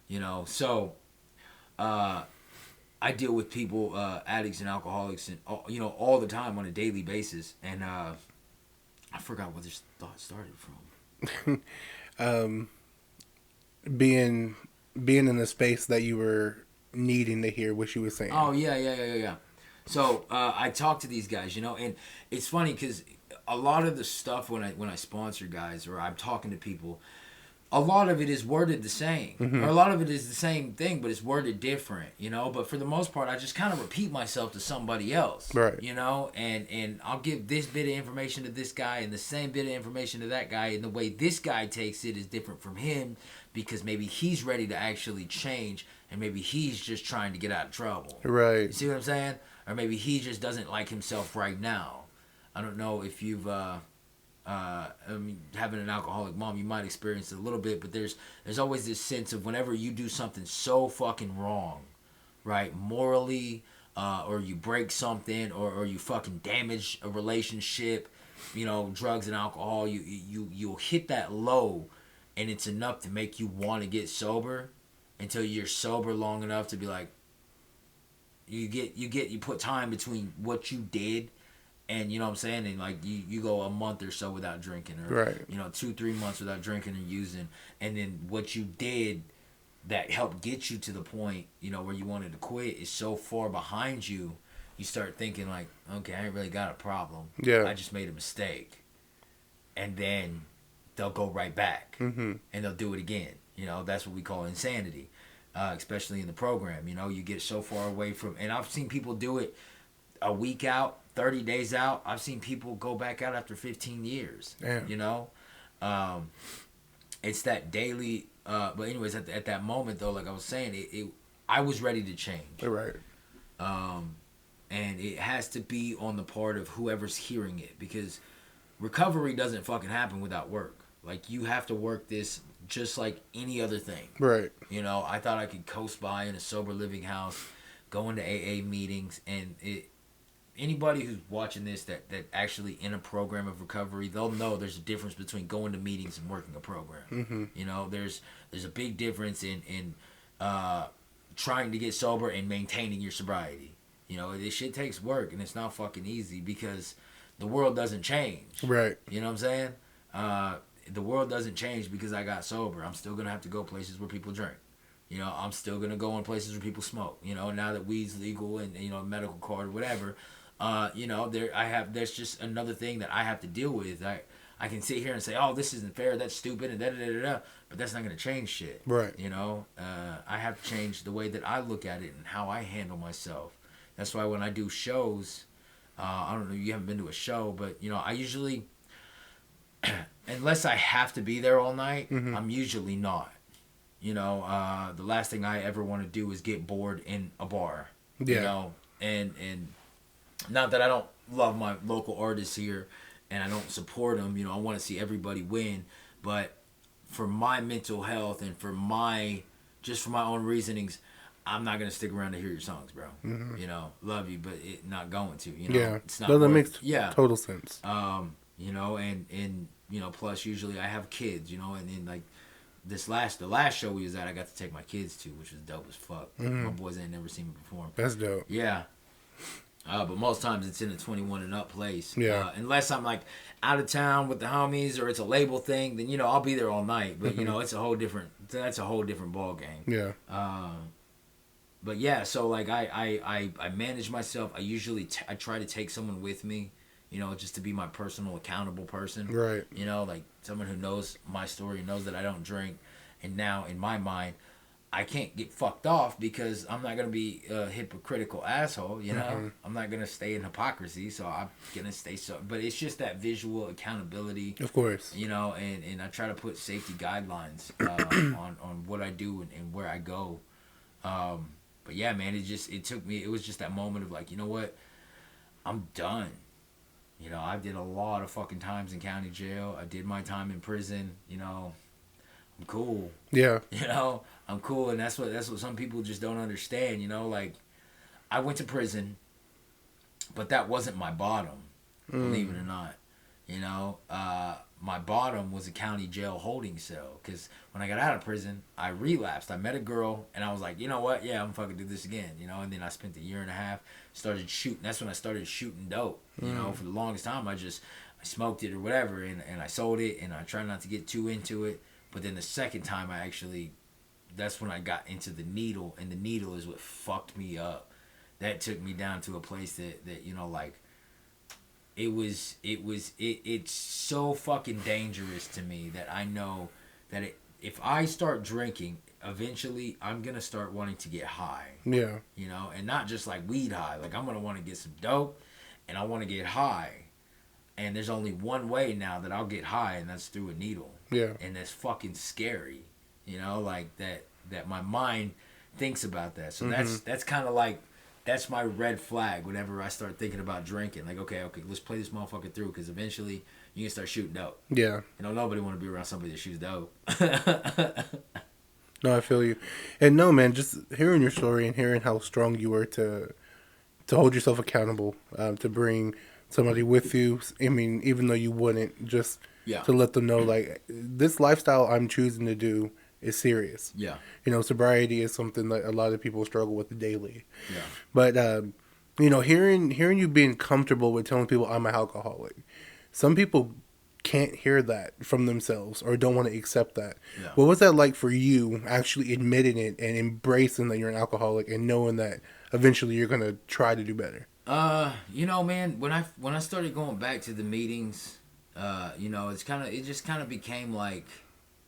You know, so I deal with people, addicts and alcoholics, and, you know, all the time on a daily basis. And I forgot where this thought started from. being in the space that you were needing to hear what she was saying. Oh, yeah. So I talk to these guys, you know, and it's funny because a lot of the stuff when I sponsor guys or I'm talking to people, a lot of it is worded the same. Or a lot of it is the same thing, but it's worded different, you know. But for the most part, I just kind of repeat myself to somebody else, right? You know, and I'll give this bit of information to this guy and the same bit of information to that guy, and the way this guy takes it is different from him because maybe he's ready to actually change, and maybe he's just trying to get out of trouble. Right. You see what I'm saying? Or maybe he just doesn't like himself right now. I don't know if you've I mean, having an alcoholic mom, you might experience it a little bit, but there's always this sense of whenever you do something so fucking wrong, right, morally, or you break something, or you fucking damage a relationship, you know, drugs and alcohol, you'll hit that low, and it's enough to make you want to get sober, until you're sober long enough to be like, you put time between what you did. And you know what I'm saying? And like you go a month or so without drinking, or right, you know, 2-3 months without drinking and using, and then what you did that helped get you to the point, you know, where you wanted to quit is so far behind you, you start thinking like, okay, I ain't really got a problem. Yeah. I just made a mistake. And then they'll go right back and they'll do it again. You know, that's what we call insanity, especially in the program. You know, you get so far away from, and I've seen people do it a week out, 30 days out. I've seen people go back out after 15 years. Damn. You know? It's that daily... but anyways, at that moment, though, like I was saying, I was ready to change. Right. And it has to be on the part of whoever's hearing it. Because recovery doesn't fucking happen without work. Like, you have to work this just like any other thing. Right. You know, I thought I could coast by in a sober living house, go into AA meetings, and anybody who's watching this that actually in a program of recovery, they'll know there's a difference between going to meetings and working a program. You know, there's a big difference in trying to get sober and maintaining your sobriety. You know, this shit takes work, and it's not fucking easy because the world doesn't change. Right. You know what I'm saying? The world doesn't change because I got sober. I'm still gonna have to go places where people drink. You know, I'm still gonna go in places where people smoke. You know, now that weed's legal and, you know, medical card or whatever. You know, there's just another thing that I have to deal with. I can sit here and say, oh, this isn't fair, that's stupid, and da-da-da-da-da, but that's not going to change shit. Right. You know, I have to change the way that I look at it and how I handle myself. That's why when I do shows, I don't know, you haven't been to a show, but, you know, I usually, unless I have to be there all night, I'm usually not. You know, the last thing I ever want to do is get bored in a bar. Yeah. You know, and not that I don't love my local artists here and I don't support them. You know, I want to see everybody win. But for my mental health and for my own reasonings, I'm not gonna stick around to hear your songs, bro. Mm-hmm. You know, love you, but not going to. You know, Yeah. it's not. No, that worth makes it. Yeah. total sense. You know, and you know, plus usually I have kids. You know, and then like the last show we was at, I got to take my kids to, which was dope as fuck. Mm-hmm. My boys ain't never seen me perform. That's dope. Yeah. But most times it's in a 21 and up place. Yeah. Unless I'm like out of town with the homies or it's a label thing, then you know I'll be there all night. But you know it's a whole different. That's a whole different ball game. Yeah. But yeah, so like I manage myself. I usually I try to take someone with me, you know, just to be my personal accountable person. Right. You know, like someone who knows my story, knows that I don't drink, and now in my mind, I can't get fucked off because I'm not gonna be a hypocritical asshole. You know, I'm not gonna stay in hypocrisy, so I'm gonna stay so. But it's just that visual accountability. Of course. You know, and I try to put safety guidelines on what I do and where I go. But yeah, man, it took me. It was just that moment of like, you know what, I'm done. You know, I did a lot of fucking times in county jail. I did my time in prison. You know, I'm cool. Yeah. You know, I'm cool, and that's what some people just don't understand. You know, like I went to prison, but that wasn't my bottom. Believe it or not. You know, my bottom was a county jail holding cell because when I got out of prison, I relapsed. I met a girl, and I was like, you know what? Yeah, I'm fucking do this again. You know, and then I spent a year and a half, started shooting. That's when I started shooting dope. You know, for the longest time, I smoked it or whatever, and I sold it, and I tried not to get too into it. But then the second time, that's when I got into the needle, and the needle is what fucked me up. That took me down to a place that you know, like, it's so fucking dangerous to me that I know that if I start drinking, eventually I'm gonna start wanting to get high. Yeah. You know, and not just like weed high. Like I'm gonna want to get some dope, and I want to get high. And there's only one way now that I'll get high, and that's through a needle. Yeah. And that's fucking scary. You know, like that my mind thinks about that. So that's kind of like, that's my red flag whenever I start thinking about drinking. Like, okay, let's play this motherfucker through, because eventually you can start shooting dope. Yeah. You know, nobody want to be around somebody that shoots dope. No, I feel you. And no, man, just hearing your story and hearing how strong you were to hold yourself accountable, to bring somebody with you. I mean, even though you wouldn't, just to let them know, like, this lifestyle I'm choosing to do is serious. Yeah. You know, sobriety is something that a lot of people struggle with daily. Yeah. But, you know, hearing you being comfortable with telling people I'm an alcoholic, some people can't hear that from themselves or don't want to accept that. Yeah. What was that like for you, actually admitting it and embracing that you're an alcoholic and knowing that eventually you're going to try to do better? You know, man, when I started going back to the meetings, you know, it just kind of became like,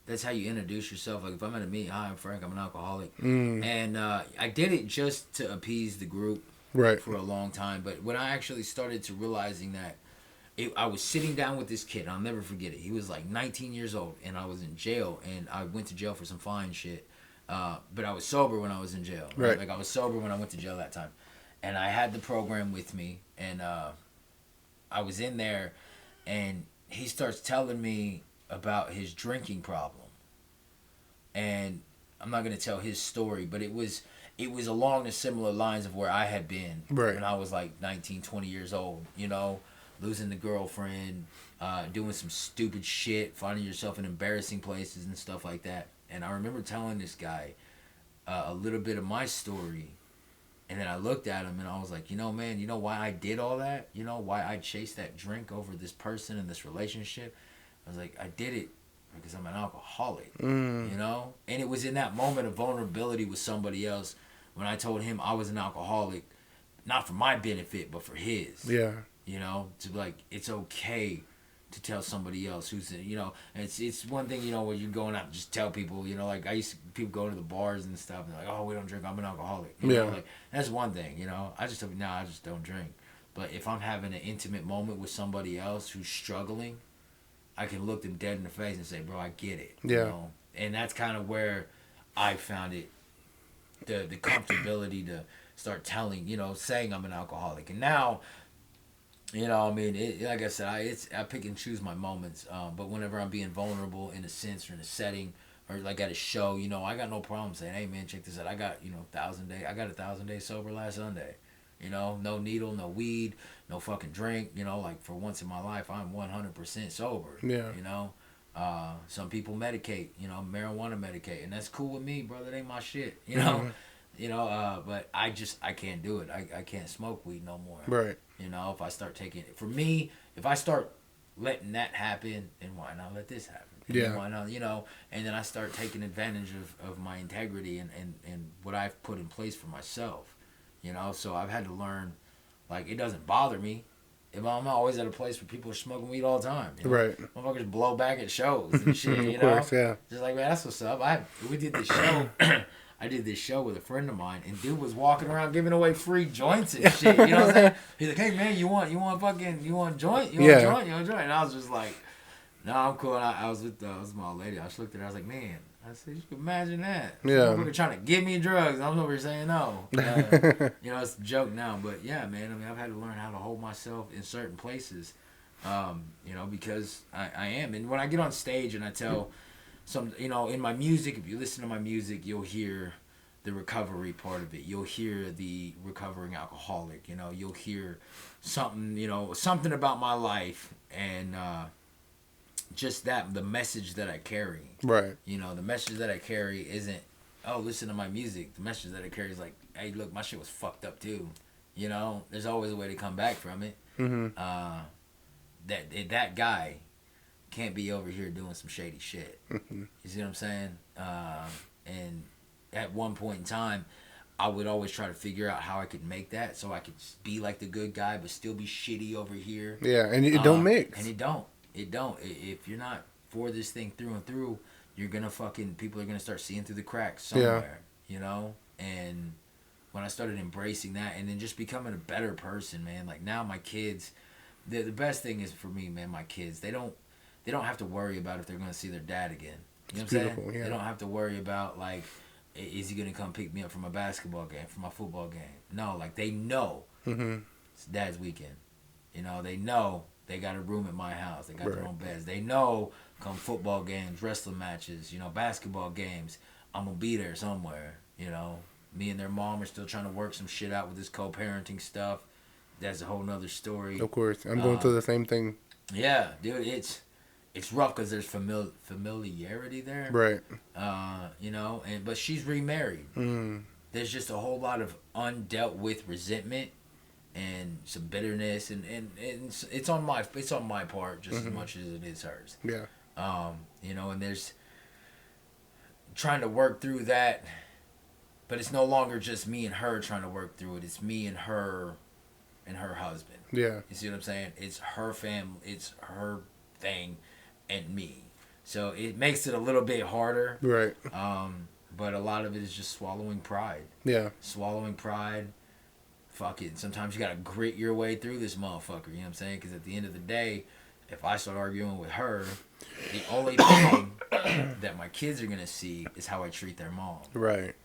that's how you introduce yourself. Like, if I'm at a meeting, hi, I'm Frank, I'm an alcoholic. And I did it just to appease the group for a long time. But when I actually started to realizing that, I was sitting down with this kid, I'll never forget it. He was like 19 years old, and I was in jail, and I went to jail for some fine shit. But I was sober when I was in jail. Right? Like, I was sober when I went to jail that time. And I had the program with me, and I was in there, and he starts telling me about his drinking problem. And I'm not going to tell his story, but it was along the similar lines of where I had been when I was like 19, 20 years old, you know, losing the girlfriend, doing some stupid shit, finding yourself in embarrassing places and stuff like that. And I remember telling this guy a little bit of my story. And then I looked at him and I was like, you know, man, you know why I did all that? You know why I chased that drink over this person and this relationship? I was like, I did it because I'm an alcoholic, you know? And it was in that moment of vulnerability with somebody else when I told him I was an alcoholic, not for my benefit, but for his. Yeah. You know, to be like, it's okay to tell somebody else who's, you know, and it's one thing, you know, when you're going out and just tell people, you know, like people go to the bars and stuff and they're like, oh, we don't drink, I'm an alcoholic. You know, like, that's one thing, you know. I just don't drink. But if I'm having an intimate moment with somebody else who's struggling, I can look them dead in the face and say, bro, I get it. Yeah. You know? And that's kind of where I found it, the comfortability to start telling, you know, saying I'm an alcoholic. And now, you know, I mean, like I said, I pick and choose my moments. But whenever I'm being vulnerable in a sense or in a setting or like at a show, you know, I got no problem saying, hey man, check this out. I got, you know, 1,000 days sober last Sunday. You know, no needle, no weed, no fucking drink. You know, like for once in my life, I'm 100% sober. Yeah. You know, some people medicate. You know, marijuana medicate, and that's cool with me, brother. It ain't my shit. You know, but I can't do it. I can't smoke weed no more. Right. You know, if I start taking it, for me, if I start letting that happen, then why not let this happen? And yeah. why not, you know, and then I start taking advantage of my integrity and what I've put in place for myself. You know, so I've had to learn, like, it doesn't bother me. If I'm always at a place where people are smoking weed all the time. You know? Right. Motherfuckers blow back at shows and shit, you of course, know? Yeah. Just like, man, that's what's up. We did this show. I did this show with a friend of mine, and dude was walking around giving away free joints and shit. You know what I'm saying? He's like, hey, man, you want a joint? You want a joint? You want a joint? And I was just like, no, I'm cool. And I was with my old lady. I just looked at her. I was like, man. I said, you can imagine that. Yeah. People are trying to give me drugs. I'm over here saying no. You know, it's a joke now. But, yeah, man, I mean, I've had to learn how to hold myself in certain places, you know, because I am. And when I get on stage and I tell some, you know, in my music, if you listen to my music, you'll hear the recovery part of it. You'll hear the recovering alcoholic. You know, you'll hear something, you know, something about my life and just that, the message that I carry. Right. You know, the message that I carry isn't, oh, listen to my music. The message that I carry is like, hey, look, my shit was fucked up too. You know, there's always a way to come back from it. Mm-hmm. That guy can't be over here doing some shady shit. Mm-hmm. You see what I'm saying? And at one point in time, I would always try to figure out how I could make that so I could be like the good guy but still be shitty over here. Yeah, and it don't mix. And it don't. If you're not for this thing through and through, you're gonna people are gonna start seeing through the cracks somewhere. Yeah. You know? And when I started embracing that and then just becoming a better person, man, like now my kids, the best thing is for me, man, my kids, they don't have to worry about if they're gonna see their dad again. You know what I'm saying? Yeah. They don't have to worry about like, is he gonna come pick me up from my basketball game, from my football game? No, like they know it's dad's weekend. You know, they know they got a room at my house. They got their own beds. They know come football games, wrestling matches, you know, basketball games, I'm gonna be there somewhere. You know, me and their mom are still trying to work some shit out with this co-parenting stuff. That's a whole nother story. Of course, I'm going through the same thing. Yeah, dude, it's rough because there's familiarity there. Right. You know, but she's remarried. There's just a whole lot of undealt with resentment and some bitterness, and it's on my part just as much as it is hers. Yeah. You know, and there's trying to work through that, but it's no longer just me and her trying to work through it. It's me and her husband. Yeah. You see what I'm saying? It's her family, it's her thing, and me. So it makes it a little bit harder. Right. But a lot of it is just swallowing pride. Yeah. Swallowing pride. Fuck it. Sometimes you gotta grit your way through this motherfucker. You know what I'm saying? Because at the end of the day, if I start arguing with her, the only thing that my kids are gonna see is how I treat their mom. Right.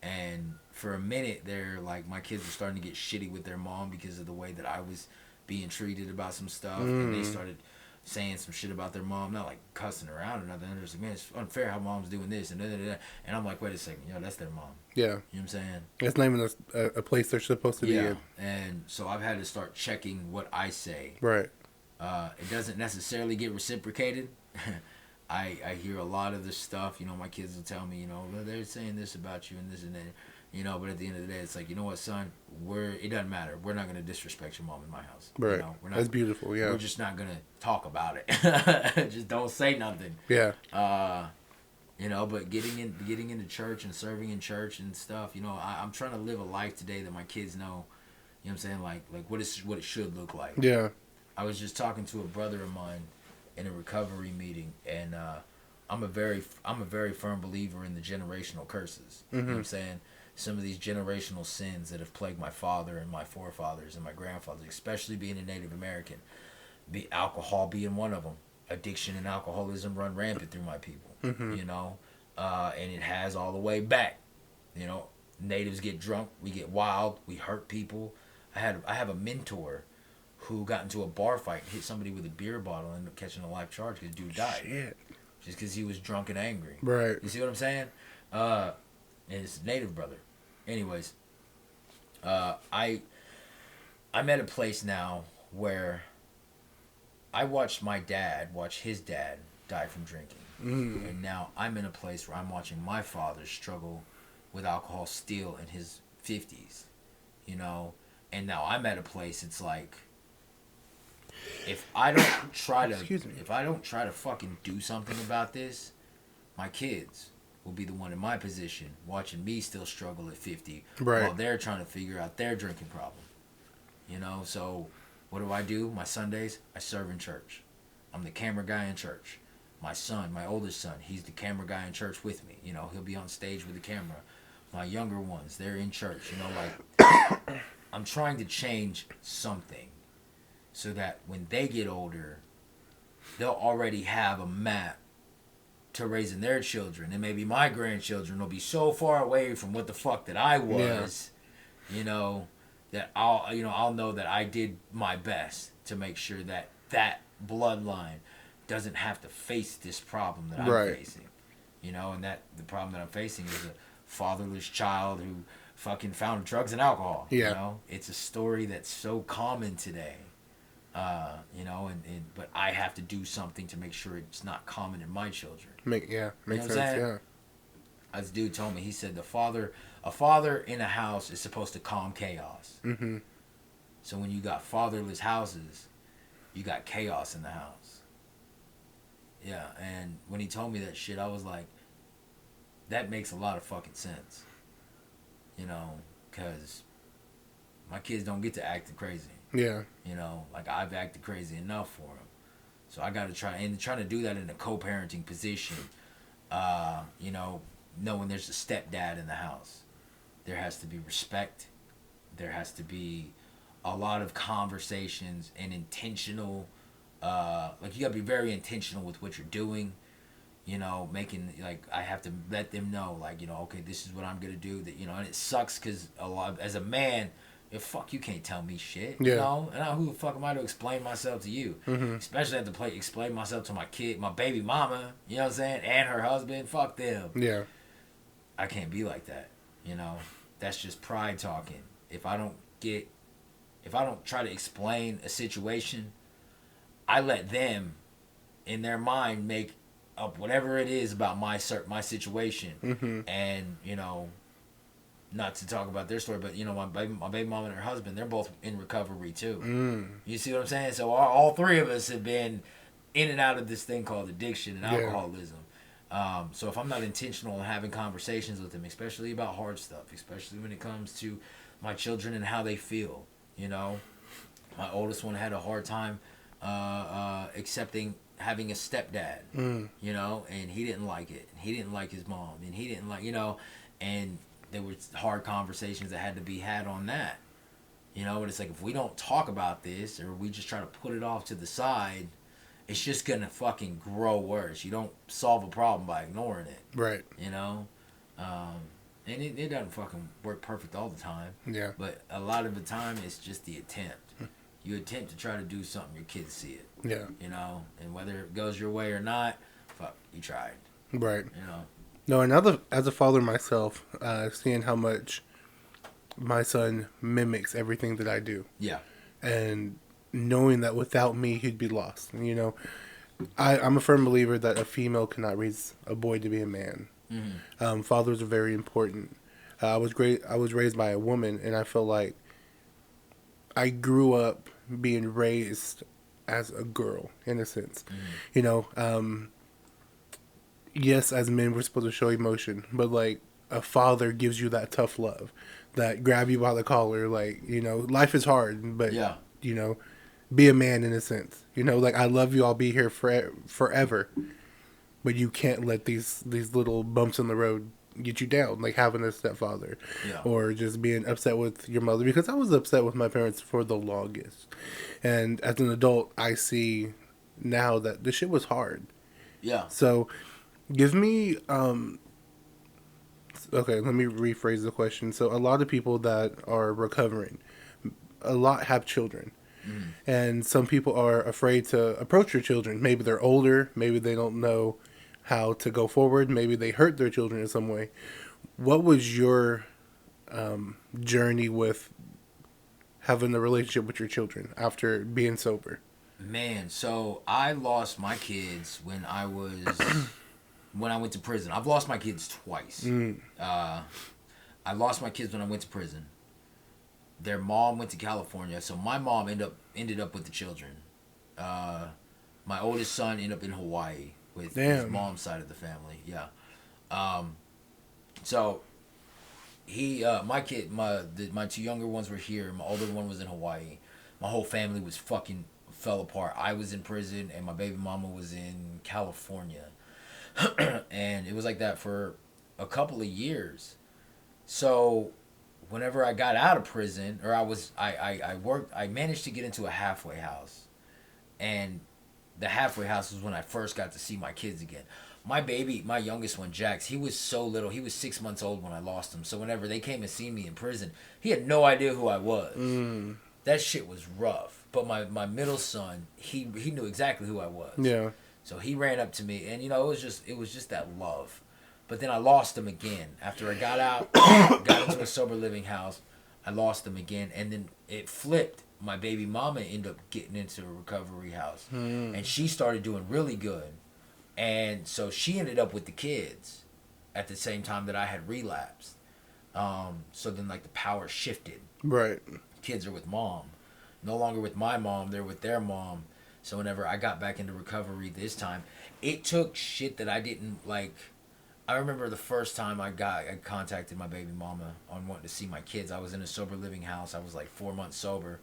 And for a minute there, like my kids were starting to get shitty with their mom because of the way that I was being treated about some stuff, and they started saying some shit about their mom, not like cussing her out or nothing. They're just like, man, it's unfair how mom's doing this and da. And I'm like, wait a second, that's their mom. Yeah. You know what I'm saying? It's not even a place they're supposed to be in. And so I've had to start checking what I say. Right. It doesn't necessarily get reciprocated. I hear a lot of this stuff. You know, my kids will tell me, they're saying this about you and this and that. But at the end of the day, it's like, you know what, son? It doesn't matter. We're not going to disrespect your mom in my house. Right. We're not, that's beautiful, yeah. We're just not going to talk about it. Just don't say nothing. Yeah. But getting into church and serving in church and stuff, I'm trying to live a life today that my kids know, you know what I'm saying? Like what it should look like. Yeah. I was just talking to a brother of mine in a recovery meeting, and I'm a very firm believer in the generational curses. You know what I'm saying? Some of these generational sins that have plagued my father and my forefathers and my grandfathers, especially being a Native American, alcohol being one of them. Addiction and alcoholism run rampant through my people, and it has all the way back. Natives get drunk, we get wild, we hurt people. I have a mentor who got into a bar fight, hit somebody with a beer bottle, and ended up catching a life charge because dude died. just because he was drunk and angry. Right. You see what I'm saying? And his native brother. Anyways, I'm at a place now where I watched my dad watch his dad die from drinking. And now I'm in a place where I'm watching my father struggle with alcohol still in his 50s, you know? And now I'm at a place, it's like, if I don't try to fucking do something about this, my kids will be the one in my position watching me still struggle at 50 while they're trying to figure out their drinking problem. You know, so what do? My Sundays, I serve in church. I'm the camera guy in church. My son, my oldest son, he's the camera guy in church with me. You know, he'll be on stage with the camera. My younger ones, they're in church. You know, like, I'm trying to change something so that when they get older, they'll already have a map to raising their children. And maybe my grandchildren will be so far away from what the fuck that I was, you know, that I'll know that I did my best to make sure that that bloodline doesn't have to face this problem that I'm facing. You know, and that the problem that I'm facing is a fatherless child who fucking found drugs and alcohol. Yeah. You know, it's a story that's so common today. You know, but I have to do something to make sure it's not common in my children. Makes sense. Yeah. As dude told me, he said a father in a house is supposed to calm chaos. Mm-hmm. So when you got fatherless houses, you got chaos in the house. Yeah, and when he told me that shit, I was like, that makes a lot of fucking sense. You know, because my kids don't get to acting crazy. Yeah. You know, like I've acted crazy enough for them. So I got to trying to do that in a co-parenting position. You know, knowing there's a stepdad in the house. There has to be respect. There has to be a lot of conversations and intentional, like you got to be very intentional with what you're doing. You know, making, like, I have to let them know, like, you know, okay, this is what I'm going to do. That, you know, and it sucks because as a man, fuck, you can't tell me shit, you know? And who the fuck am I to explain myself to you? Mm-hmm. Especially have to explain myself to my kid, my baby mama, you know what I'm saying? And her husband, fuck them. Yeah. I can't be like that, you know? That's just pride talking. If I don't try to explain a situation, I let them, in their mind, make up whatever it is about my situation. Mm-hmm. And, you know, not to talk about their story, but, you know, my baby mom and her husband, they're both in recovery too. You see what I'm saying? So all three of us have been in and out of this thing called addiction and alcoholism. So if I'm not intentional in having conversations with them, especially about hard stuff, especially when it comes to my children and how they feel, you know, my oldest one had a hard time accepting having a stepdad, you know, and he didn't like it. He didn't like his mom, and he didn't like, you know, and there were hard conversations that had to be had on that, you know. But it's like, if we don't talk about this, or we just try to put it off to the side, it's just gonna fucking grow worse. You don't solve a problem by ignoring it, right? You know, and it doesn't fucking work perfect all the time. Yeah. But a lot of the time, it's just the attempt. You attempt to try to do something, your kids see it. Yeah. You know, and whether it goes your way or not, fuck, you tried. Right. You know. No, and as a father myself, seeing how much my son mimics everything that I do. Yeah. And knowing that without me, he'd be lost. You know, I'm a firm believer that a female cannot raise a boy to be a man. Mm-hmm. Fathers are very important. I was raised by a woman, and I feel like I grew up being raised as a girl, in a sense. Mm-hmm. You know, yes, as men, we're supposed to show emotion, but, like, a father gives you that tough love, that grab you by the collar, like, you know, life is hard, but, you know, be a man in a sense. You know, like, I love you, I'll be here forever, but you can't let these little bumps in the road get you down, like having a stepfather, or just being upset with your mother, because I was upset with my parents for the longest. And as an adult, I see now that this shit was hard. Yeah. So give me, okay, let me rephrase the question. So a lot of people that are recovering, a lot have children. And some people are afraid to approach your children. Maybe they're older. Maybe they don't know how to go forward. Maybe they hurt their children in some way. What was your journey with having a relationship with your children after being sober? Man, so I lost my kids when I went to prison. I've lost my kids twice. I lost my kids when I went to prison. Their mom went to California, so my mom ended up with the children. My oldest son ended up in Hawaii with his mom's side of the family. Yeah. So my two younger ones were here. My older one was in Hawaii. My whole family was fucking fell apart. I was in prison, and my baby mama was in California, and it was like that for a couple of years. So whenever I got out of prison, or I worked, I managed to get into a halfway house, and the halfway house was when I first got to see my kids again. My youngest one, Jax, he was so little. He was 6 months old when I lost him. So whenever they came and seen me in prison, he had no idea who I was. That shit was rough. But my middle son, he knew exactly who I was. Yeah. So he ran up to me, and it was just that love. But then I lost him again after I got out, got into a sober living house. I lost him again, and then it flipped. My baby mama ended up getting into a recovery house, and she started doing really good. And so she ended up with the kids at the same time that I had relapsed. So then like the power shifted. Right. Kids are with mom. No longer with my mom, they're with their mom. So whenever I got back into recovery this time, it took shit that I didn't like. I remember the first time I contacted my baby mama on wanting to see my kids. I was in a sober living house. I was like 4 months sober.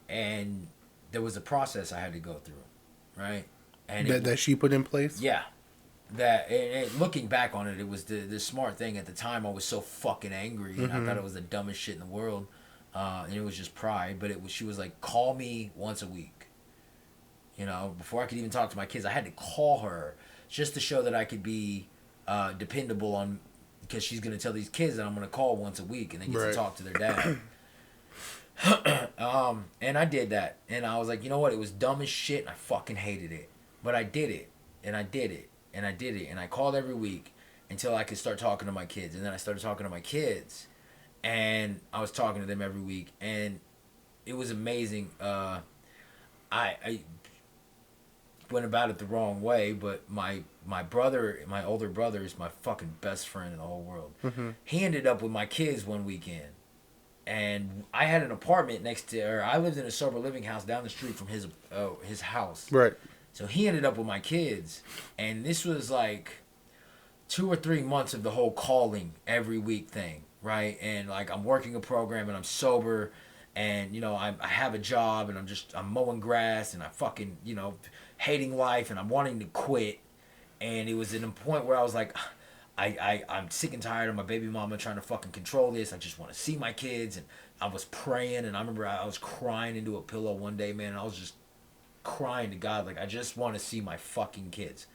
And there was a process I had to go through, right? And that she put in place? Yeah. And looking back on it, it was the smart thing. At the time, I was so fucking angry, and I thought it was the dumbest shit in the world. And it was just pride. But she was like, call me once a week. Before I could even talk to my kids, I had to call her just to show that I could be dependable on, because she's going to tell these kids that I'm going to call once a week, and they get to talk to their dad. And I did that, and I was like, you know what, it was dumb as shit, and I fucking hated it, but I did it, and I did it, and I did it, and I called every week until I could start talking to my kids. And then I started talking to my kids, and I was talking to them every week, and it was amazing. I went about it the wrong way, but my older brother is my fucking best friend in the whole world. He ended up with my kids one weekend. And I had an apartment I lived in a sober living house down the street from his house. Right. So he ended up with my kids. And this was like 2 or 3 months of the whole calling every week thing, right? And like I'm working a program and I'm sober, and I have a job, and I'm mowing grass, and I fucking, hating life, and I'm wanting to quit. And it was at a point where I was like, I'm sick and tired of my baby mama trying to fucking control this. I just want to see my kids. And I was praying, and I remember I was crying into a pillow one day, man. And I was just crying to God, like, I just want to see my fucking kids.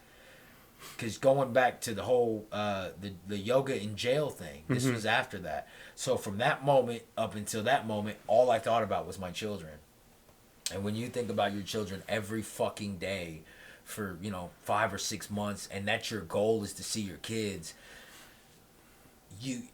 Because going back to the whole the yoga in jail thing, this was after that. So from that moment up until that moment, all I thought about was my children. And when you think about your children every fucking day for 5 or 6 months, and that's your goal, is to see your kids,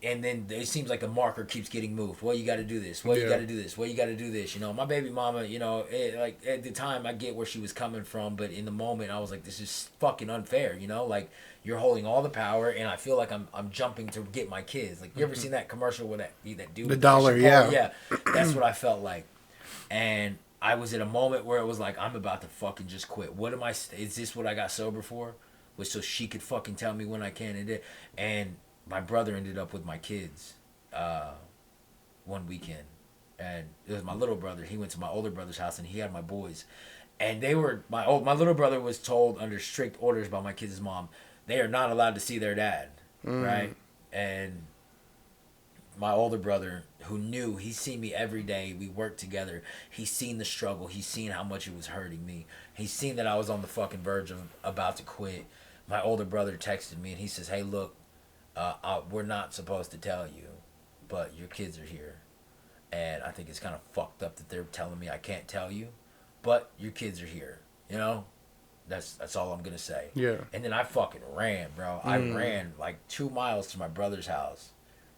and then it seems like a marker keeps getting moved. Well, you got to do this. Well, you got to do this. Well, you got to do this. My baby mama, like at the time, I get where she was coming from, but in the moment, I was like, this is fucking unfair. Like you're holding all the power, and I feel like I'm jumping to get my kids. Like, you ever seen that commercial with that dude? The dollar, yeah. Yeah, that's what I felt like, and I was at a moment where it was like, I'm about to fucking just quit. What am I? Is this what I got sober for? Was so she could fucking tell me when I can and did. And my brother ended up with my kids one weekend, and it was my little brother. He went to my older brother's house, and he had my boys, and they were my little brother was told under strict orders by my kids' mom, they are not allowed to see their dad, right? And my older brother, who knew, he's seen me every day. We worked together. He's seen the struggle. He's seen how much it was hurting me. He's seen that I was on the fucking verge of about to quit. My older brother texted me, and he says, hey, look, we're not supposed to tell you, but your kids are here. And I think it's kind of fucked up that they're telling me I can't tell you, but your kids are here, That's all I'm gonna say. Yeah. And then I fucking ran, bro. I ran like 2 miles to my brother's house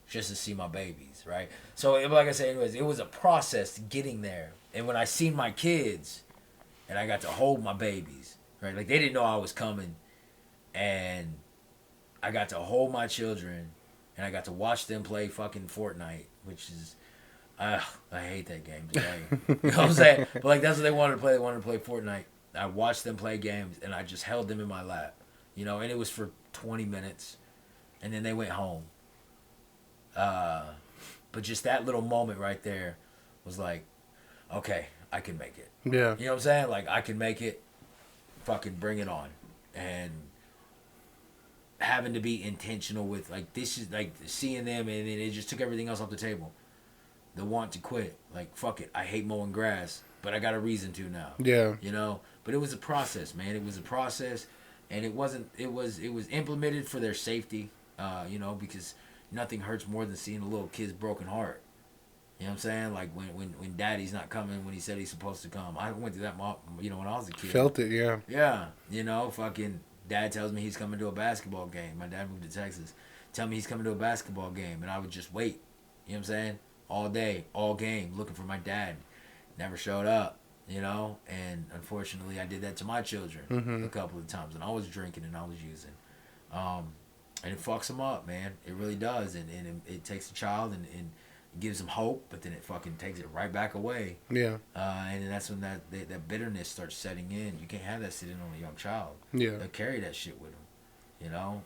just to see my babies, right? So, like I said, anyways, it was a process getting there. And when I seen my kids, and I got to hold my babies, right? Like, they didn't know I was coming, and I got to hold my children, and I got to watch them play fucking Fortnite, which is, I hate that game today. You know what I'm saying? But, like, that's what they wanted to play. They wanted to play Fortnite. I watched them play games, and I just held them in my lap, you know, and it was for 20 minutes, and then they went home. But just that little moment right there was like, okay, I can make it. Yeah. You know what I'm saying? Like, I can make it. Fucking bring it on. And having to be intentional with, like, this is, like, seeing them, and it just took everything else off the table. The want to quit. Like, fuck it. I hate mowing grass, but I got a reason to now. Yeah. You know? But it was a process, man. It was a process, and it was implemented for their safety, you know, because nothing hurts more than seeing a little kid's broken heart. You know what I'm saying? Like, when daddy's not coming when he said he's supposed to come. I went through that, you know, when I was a kid. Felt it, yeah. Yeah. You know, fucking dad tells me he's coming to a basketball game. My dad moved to Texas. Tell me he's coming to a basketball game, and I would just wait. You know what I'm saying? All day, all game, looking for my dad. Never showed up, you know? And unfortunately, I did that to my children a couple of times. And I was drinking and I was using. And it fucks them up, man. It really does. And it takes a child and gives them hope, but then it fucking takes it right back away. Yeah. And then that's when that bitterness starts setting in. You can't have that sitting on a young child. Yeah. They'll carry that shit with them, you know?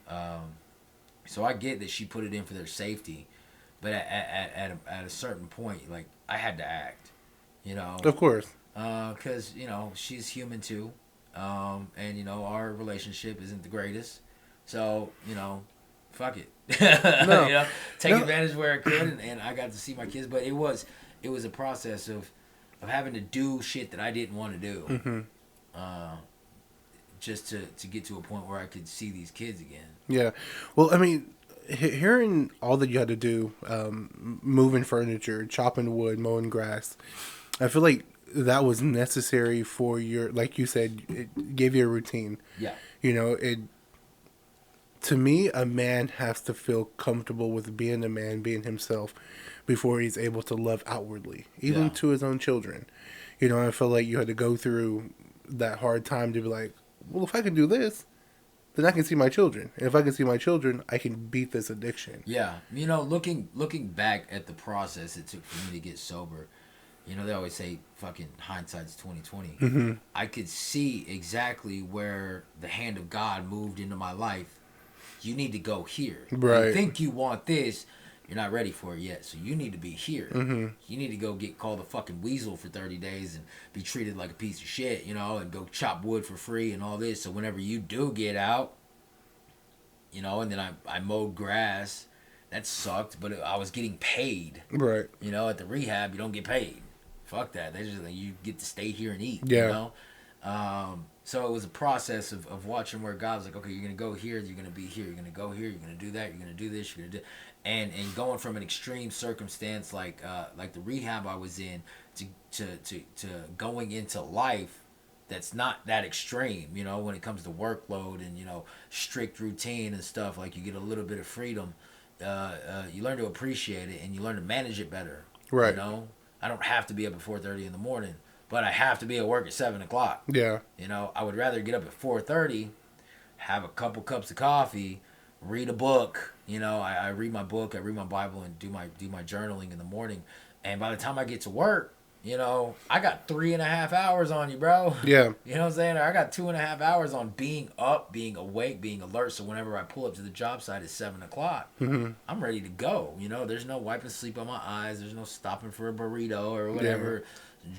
So I get that she put it in for their safety, but at a certain point, like, I had to act, you know? Of course. Because, you know, she's human too. And, you know, our relationship isn't the greatest. So, you know, fuck it. No. You know, take advantage where I could, and I got to see my kids. But it was a process of having to do shit that I didn't want to do. Just to get to a point where I could see these kids again. Yeah. Well, I mean, hearing all that you had to do, moving furniture, chopping wood, mowing grass, I feel like that was necessary for your, like you said, it gave you a routine. Yeah. You know, to me, a man has to feel comfortable with being a man, being himself, before he's able to love outwardly, even to his own children. You know, I feel like you had to go through that hard time to be like, well, if I can do this, then I can see my children. And if I can see my children, I can beat this addiction. Yeah. You know, looking back at the process it took for me to get sober, you know, they always say fucking hindsight's 20/20. I could see exactly where the hand of God moved into my life. You need to go here. Right. You think you want this, you're not ready for it yet. So you need to be here. You need to go get called a fucking weasel for 30 days and be treated like a piece of shit, you know, and go chop wood for free and all this. So whenever you do get out, you know, and then I mowed grass. That sucked, but I was getting paid. Right. You know, at the rehab, you don't get paid. Fuck that. They just, you get to stay here and eat. Yeah. You know? So it was a process of watching where God was like, okay, you're going to go here, you're going to be here, you're going to go here, you're going to do that, you're going to do this, you're going to do... And going from an extreme circumstance like the rehab I was in to going into life that's not that extreme, you know, when it comes to workload and, you know, strict routine and stuff, like you get a little bit of freedom, you learn to appreciate it and you learn to manage it better. Right. You know, I don't have to be up at 4:30 in the morning, but I have to be at work at 7 o'clock. Yeah. You know, I would rather get up at 4:30, have a couple cups of coffee, read a book. You know, I read my book, I read my Bible, and do my journaling in the morning. And by the time I get to work, you know, I got 3.5 hours on you, bro. Yeah. You know what I'm saying? I got 2.5 hours on being up, being awake, being alert. So whenever I pull up to the job site at 7 o'clock, I'm ready to go. You know, there's no wiping sleep on my eyes. There's no stopping for a burrito or whatever,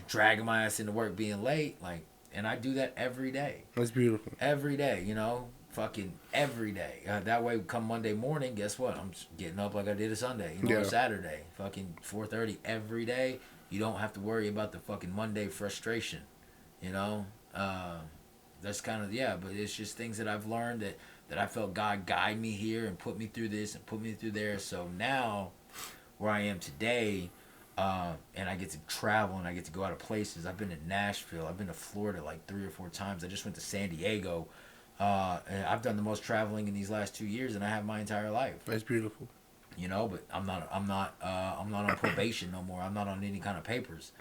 dragging my ass into work, being late. Like, and I do that every day. That's beautiful. Every day, you know, fucking every day. That way, come Monday morning, guess what? I'm getting up like I did a Sunday, you know, or Saturday. Fucking 4:30 every day. You don't have to worry about the fucking Monday frustration, you know? That's kind of, but it's just things that I've learned that I felt God guide me here and put me through this and put me through there. So now, where I am today, And I get to travel and I get to go out of places. I've been to Nashville. I've been to Florida like 3 or 4 times. I just went to San Diego. And I've done the most traveling in these last 2 years, and I have my entire life. That's beautiful. You know, but I'm not on probation no more. I'm not on any kind of papers.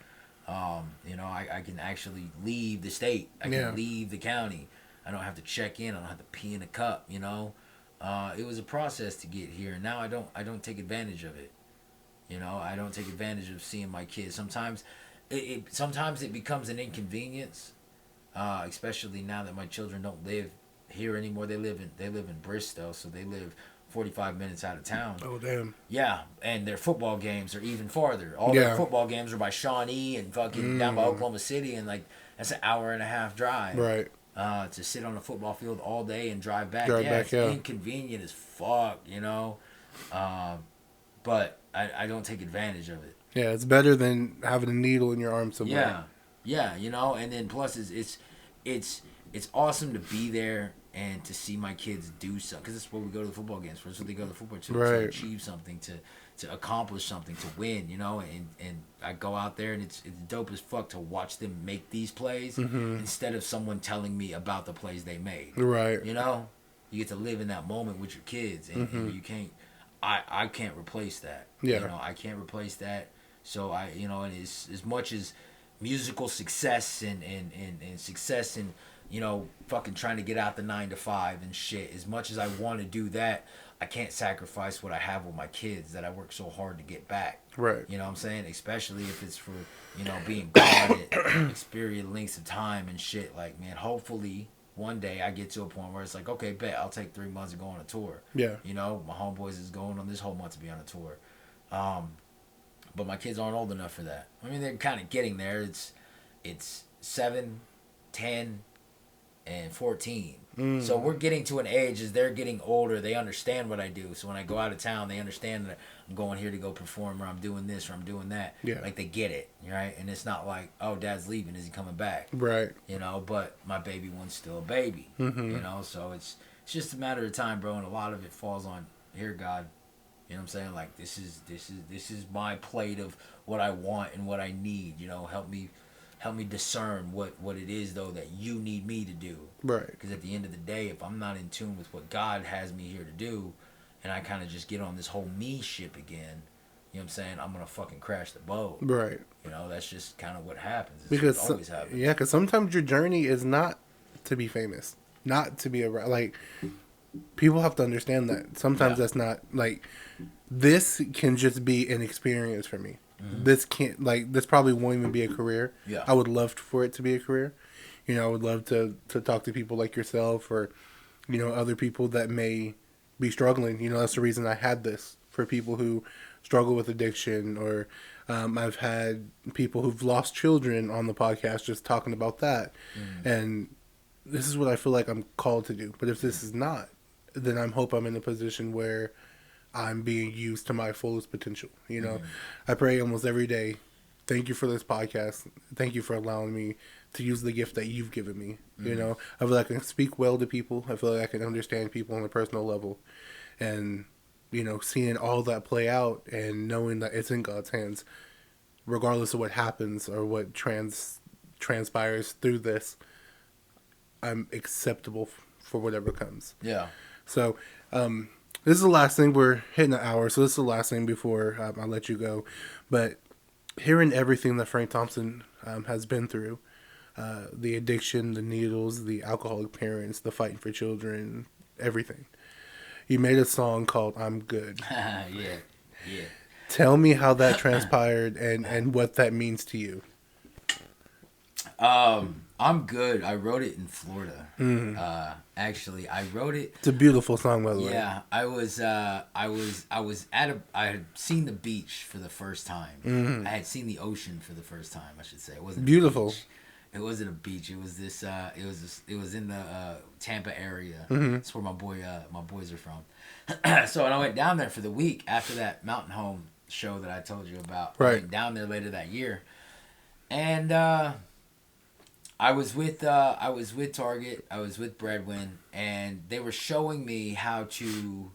You know, I can actually leave the state. I can leave the county. I don't have to check in. I don't have to pee in a cup. You know, it was a process to get here. Now I don't take advantage of it. You know, I don't take advantage of seeing my kids. Sometimes it becomes an inconvenience, especially now that my children don't live here anymore. They live in Bristol, so they live 45 minutes out of town. Oh, damn. Yeah, and their football games are even farther. All their football games are by Shawnee and fucking down by Oklahoma City, and like that's an hour and a half drive. Right. To sit on a football field all day and drive back. It's inconvenient as fuck, you know. But I don't take advantage of it. Yeah, it's better than having a needle in your arm somewhere. Yeah, you know, and then plus it's awesome to be there and to see my kids do something, because that's what we go to the football games for. That's what they go to the football to achieve something, to accomplish something, to win, you know. And I go out there and it's dope as fuck to watch them make these plays instead of someone telling me about the plays they made. Right. You know, you get to live in that moment with your kids, and you can't. I can't replace that. Yeah. You know, I can't replace that. So you know, and as much as musical success and success and, you know, fucking trying to get out the 9 to 5 and shit, as much as I want to do that, I can't sacrifice what I have with my kids that I work so hard to get back. Right. You know what I'm saying? Especially if it's for, you know, being gone at experience lengths of time and shit. Like, man, hopefully one day I get to a point where it's like, okay, bet, I'll take 3 months to go on a tour. Yeah. You know, my homeboys is going on this whole month to be on a tour. But my kids aren't old enough for that. I mean, they're kind of getting there. It's 7, 10, and 14. So we're getting to an age as they're getting older. They understand what I do. So when I go out of town, they understand that I'm going here to go perform, or I'm doing this, or I'm doing that. Yeah. Like, they get it, right? And it's not like, oh, Dad's leaving. Is he coming back? Right. You know, but my baby one's still a baby. You know, so it's just a matter of time, bro. And a lot of it falls on, here, God. You know what I'm saying? Like, this is my plate of what I want and what I need. You know, help me discern what it is, though, that you need me to do. Right. Because at the end of the day, if I'm not in tune with what God has me here to do, and I kind of just get on this whole me ship again, you know what I'm saying? I'm going to fucking crash the boat. Right. You know, that's just kind of what happens. It's Because what always happens. Yeah, because sometimes your journey is not to be famous, not to be like, people have to understand that. Sometimes that's not, like, this can just be an experience for me. This can't, like, this probably won't even be a career. Yeah. I would love for it to be a career. You know, I would love to talk to people like yourself, or, you know, other people that may be struggling. You know, that's the reason I had this, for people who struggle with addiction, or I've had people who've lost children on the podcast just talking about that. And this is what I feel like I'm called to do. But if this is not, then I hope I'm in a position where I'm being used to my fullest potential. You know, I pray almost every day, thank you for this podcast. Thank you for allowing me to use the gift that you've given me. You know, I feel like I can speak well to people. I feel like I can understand people on a personal level. And, you know, seeing all that play out and knowing that it's in God's hands, regardless of what happens or what transpires through this, I'm acceptable for whatever comes. Yeah. So, this is the last thing. We're hitting an hour, so this is the last thing before I let you go. But hearing everything that Frank Thompson has been through, the addiction, the needles, the alcoholic parents, the fighting for children, everything. You made a song called I'm Good. Yeah. Tell me how that transpired and what that means to you. I'm Good. I wrote it in Florida. Actually, I wrote it. It's a beautiful song, by the way. Yeah, I had seen the beach for the first time. I had seen the ocean for the first time, I should say. It wasn't beautiful. A beach. It wasn't a beach. It was this. It was in the Tampa area. That's where my boys are from. So, and I went down there for the week after that Mountain Home show that I told you about. Right. I went down there later that year, and I was with Target. I was with Breadwin, and they were showing me how to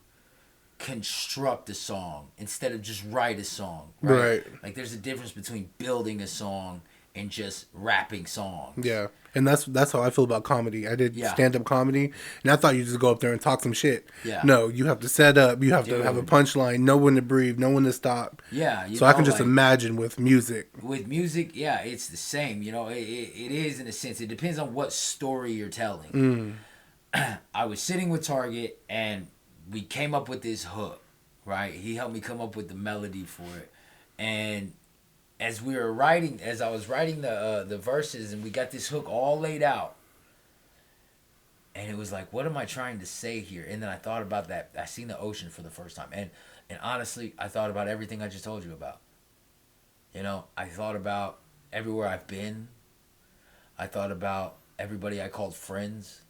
construct a song instead of just write a song, Right. Like there's a difference between building a song and just rapping songs. Yeah. And that's how I feel about comedy. I did Yeah. stand up comedy, and I thought you just go up there and talk some shit. Yeah. No, you have to set up. You have to have a Dude. punchline. Know when to breathe. Know when to stop. Yeah, So I can just imagine with music. With music, yeah, it's the same. You know, it is in a sense. It depends on what story you're telling. I was sitting with Target, and we came up with this hook, right? He helped me come up with the melody for it, and as I was writing the verses, and we got this hook all laid out, and it was like, what am I trying to say here? And then I thought about that. I seen the ocean for the first time, and honestly, I thought about everything I just told you about. You know, I thought about everywhere I've been. I thought about everybody I called friends,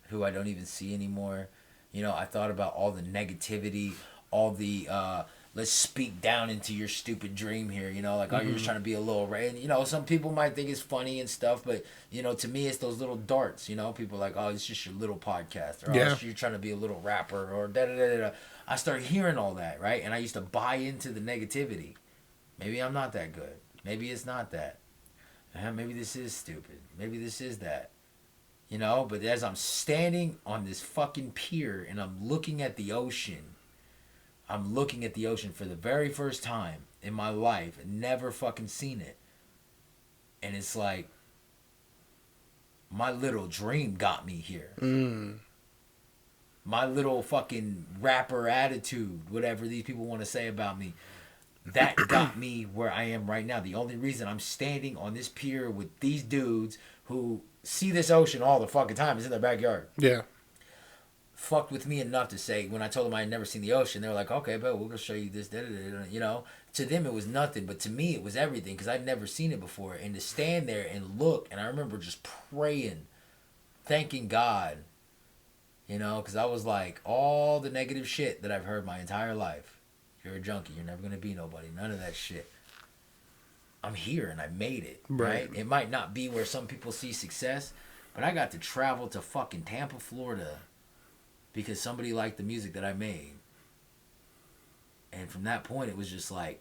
who I don't even see anymore. You know, I thought about all the negativity, all the let's speak down into your stupid dream here. You know, like, oh, you're just trying to be a little right. And, you know, some people might think it's funny and stuff, but, you know, to me, it's those little darts. You know, people are like, oh, it's just your little podcast, or oh, you're trying to be a little rapper, or da da da da. I started hearing all that, right? And I used to buy into the negativity. Maybe I'm not that good. Maybe it's not that. Maybe this is stupid. Maybe this is that. You know, but as I'm standing on this fucking pier and I'm looking at the ocean for the very first time in my life and never fucking seen it. And it's like, my little dream got me here. My little fucking rapper attitude, whatever these people want to say about me, that got me where I am right now. The only reason I'm standing on this pier with these dudes who see this ocean all the fucking time is in their backyard. Yeah. Fucked with me enough to say, when I told them I had never seen the ocean, they were like, okay, but we're going to show you this, you know. To them it was nothing, but to me it was everything, because I'd never seen it before. And to stand there and look, and I remember just praying, thanking God, you know, because I was like, all the negative shit that I've heard my entire life. You're a junkie. You're never going to be nobody. None of that shit. I'm here and I made it, right? It might not be where some people see success, but I got to travel to fucking Tampa, Florida, because somebody liked the music that I made. And from that point, it was just like,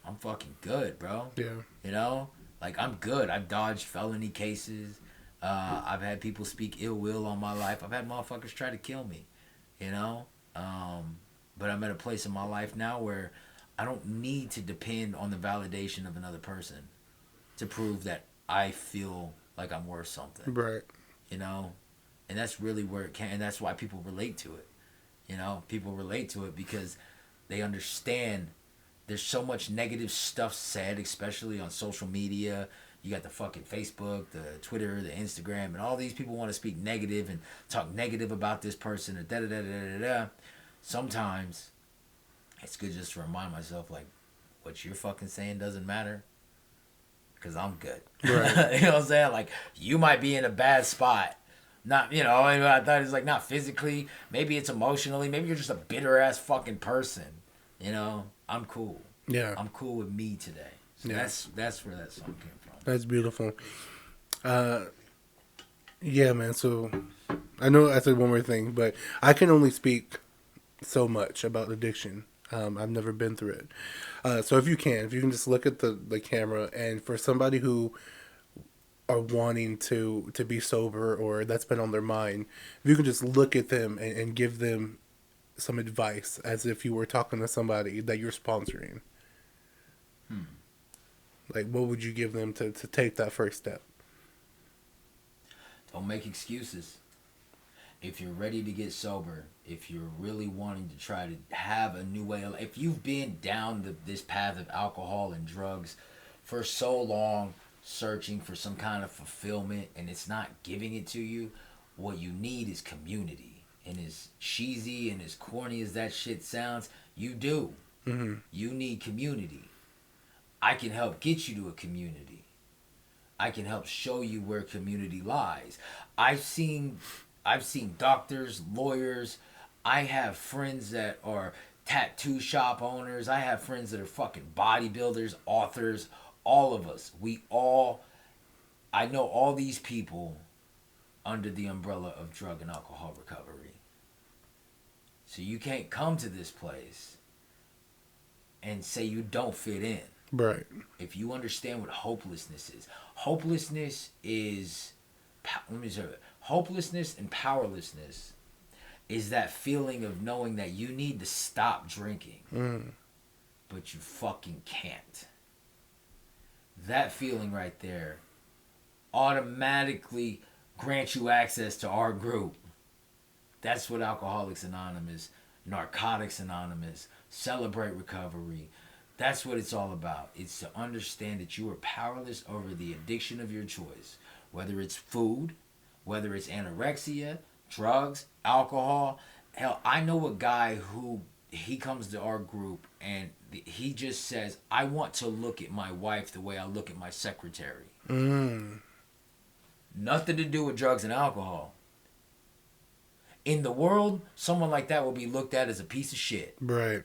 I'm fucking good, bro. Yeah. You know? Like, I'm good. I've dodged felony cases. I've had people speak ill will on my life. I've had motherfuckers try to kill me, you know? But I'm at a place in my life now where I don't need to depend on the validation of another person to prove that I feel like I'm worth something. Right. You know? And that's really where it can, and that's why people relate to it. You know? People relate to it because they understand there's so much negative stuff said, especially on social media. You got the fucking Facebook, the Twitter, the Instagram, and all these people want to speak negative and talk negative about this person, or da-da-da-da-da-da. Sometimes it's good just to remind myself, like, what you're fucking saying doesn't matter, because I'm good. Right. You know what I'm saying? Like, you might be in a bad spot. Not, you know, and I thought it's like, not physically. Maybe it's emotionally. Maybe you're just a bitter-ass fucking person. You know? I'm cool. Yeah. I'm cool with me today. So Yeah. That's where that song came from. That's beautiful. Yeah, man. So I know I said one more thing, but I can only speak so much about addiction. I've never been through it. So if you can just look at the camera, and for somebody who are wanting to be sober, or that's been on their mind, if you can just look at them and give them some advice as if you were talking to somebody that you're sponsoring. Like, what would you give them to take that first step? Don't make excuses. If you're ready to get sober, if you're really wanting to try to have a new way of life, if you've been down this path of alcohol and drugs for so long, searching for some kind of fulfillment, and it's not giving it to you, what you need is community. And as cheesy and as corny as that shit sounds, you do. Mm-hmm. You need community. I can help get you to a community. I can help show you where community lies. I've seen doctors, lawyers. I have friends that are tattoo shop owners. I have friends that are fucking bodybuilders, authors. All of us. I know all these people under the umbrella of drug and alcohol recovery. So you can't come to this place and say you don't fit in. Right. If you understand what hopelessness is. Hopelessness is... Let me say it. Hopelessness and powerlessness is that feeling of knowing that you need to stop drinking, but you fucking can't. That feeling right there automatically grants you access to our group. That's what Alcoholics Anonymous, Narcotics Anonymous, Celebrate Recovery, that's what it's all about. It's to understand that you are powerless over the addiction of your choice. Whether it's food, whether it's anorexia, drugs, alcohol. Hell, I know a guy who, he comes to our group and he just says, I want to look at my wife the way I look at my secretary. Nothing to do with drugs and alcohol. In the world, someone like that will be looked at as a piece of shit. Right.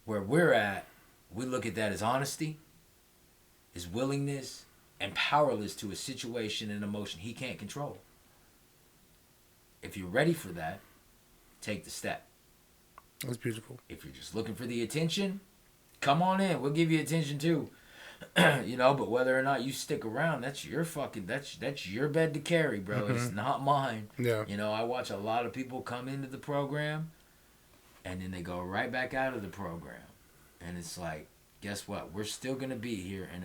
Where we're at, we look at that as honesty, as willingness, and powerless to a situation and emotion he can't control. If you're ready for that, take the step. That's beautiful. If you're just looking for the attention, come on in. We'll give you attention too. You know, but whether or not you stick around, that's your fucking, that's your bed to carry, bro. It's not mine. Yeah. You know, I watch a lot of people come into the program and then they go right back out of the program. And it's like, guess what? We're still going to be here and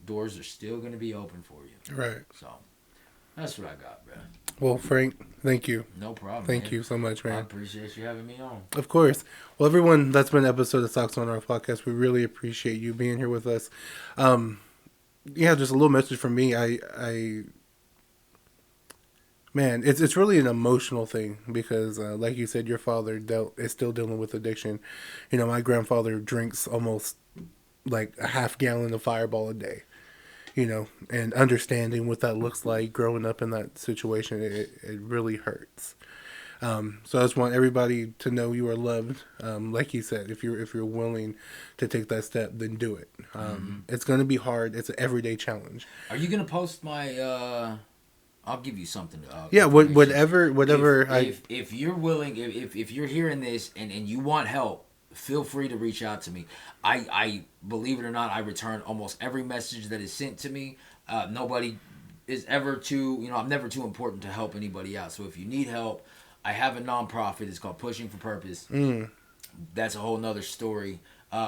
doors are still going to be open for you. Right. So, that's what I got, bro. Well, Frank, thank you. No problem. Thank you so much, man. I appreciate you having me on. Of course. Well, everyone, that's been an episode of Socks on Our Podcast. We really appreciate you being here with us. Yeah, just a little message from me. Man, it's really an emotional thing because, like you said, your father is still dealing with addiction. You know, my grandfather drinks almost like a half gallon of Fireball a day. You know, and understanding what that looks like, growing up in that situation, it really hurts. So I just want everybody to know you are loved. Like you said, if you're willing to take that step, then do it. It's going to be hard. It's an everyday challenge. Are you going to post my... I'll give you something. Yeah, whatever. If you're willing, if you're hearing this and you want help, feel free to reach out to me. I believe it or not, I return almost every message that is sent to me. Nobody is ever too, I'm never too important to help anybody out. So if you need help, I have a nonprofit. It's called Pushing for Purpose. That's a whole nother story.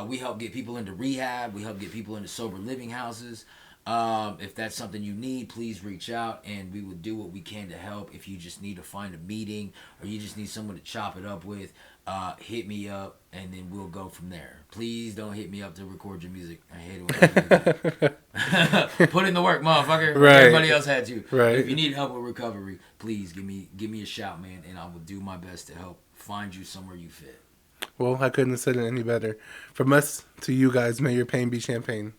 We help get people into rehab. We help get people into sober living houses. If that's something you need, please reach out and we will do what we can to help. If you just need to find a meeting or you just need someone to chop it up with, hit me up and then we'll go from there. Please don't hit me up to record your music. I hate it when I put in the work, motherfucker. Right. Everybody else had to. Right. If you need help with recovery, please give me a shout, man, and I will do my best to help find you somewhere you fit. Well, I couldn't have said it any better. From us to you guys, may your pain be champagne.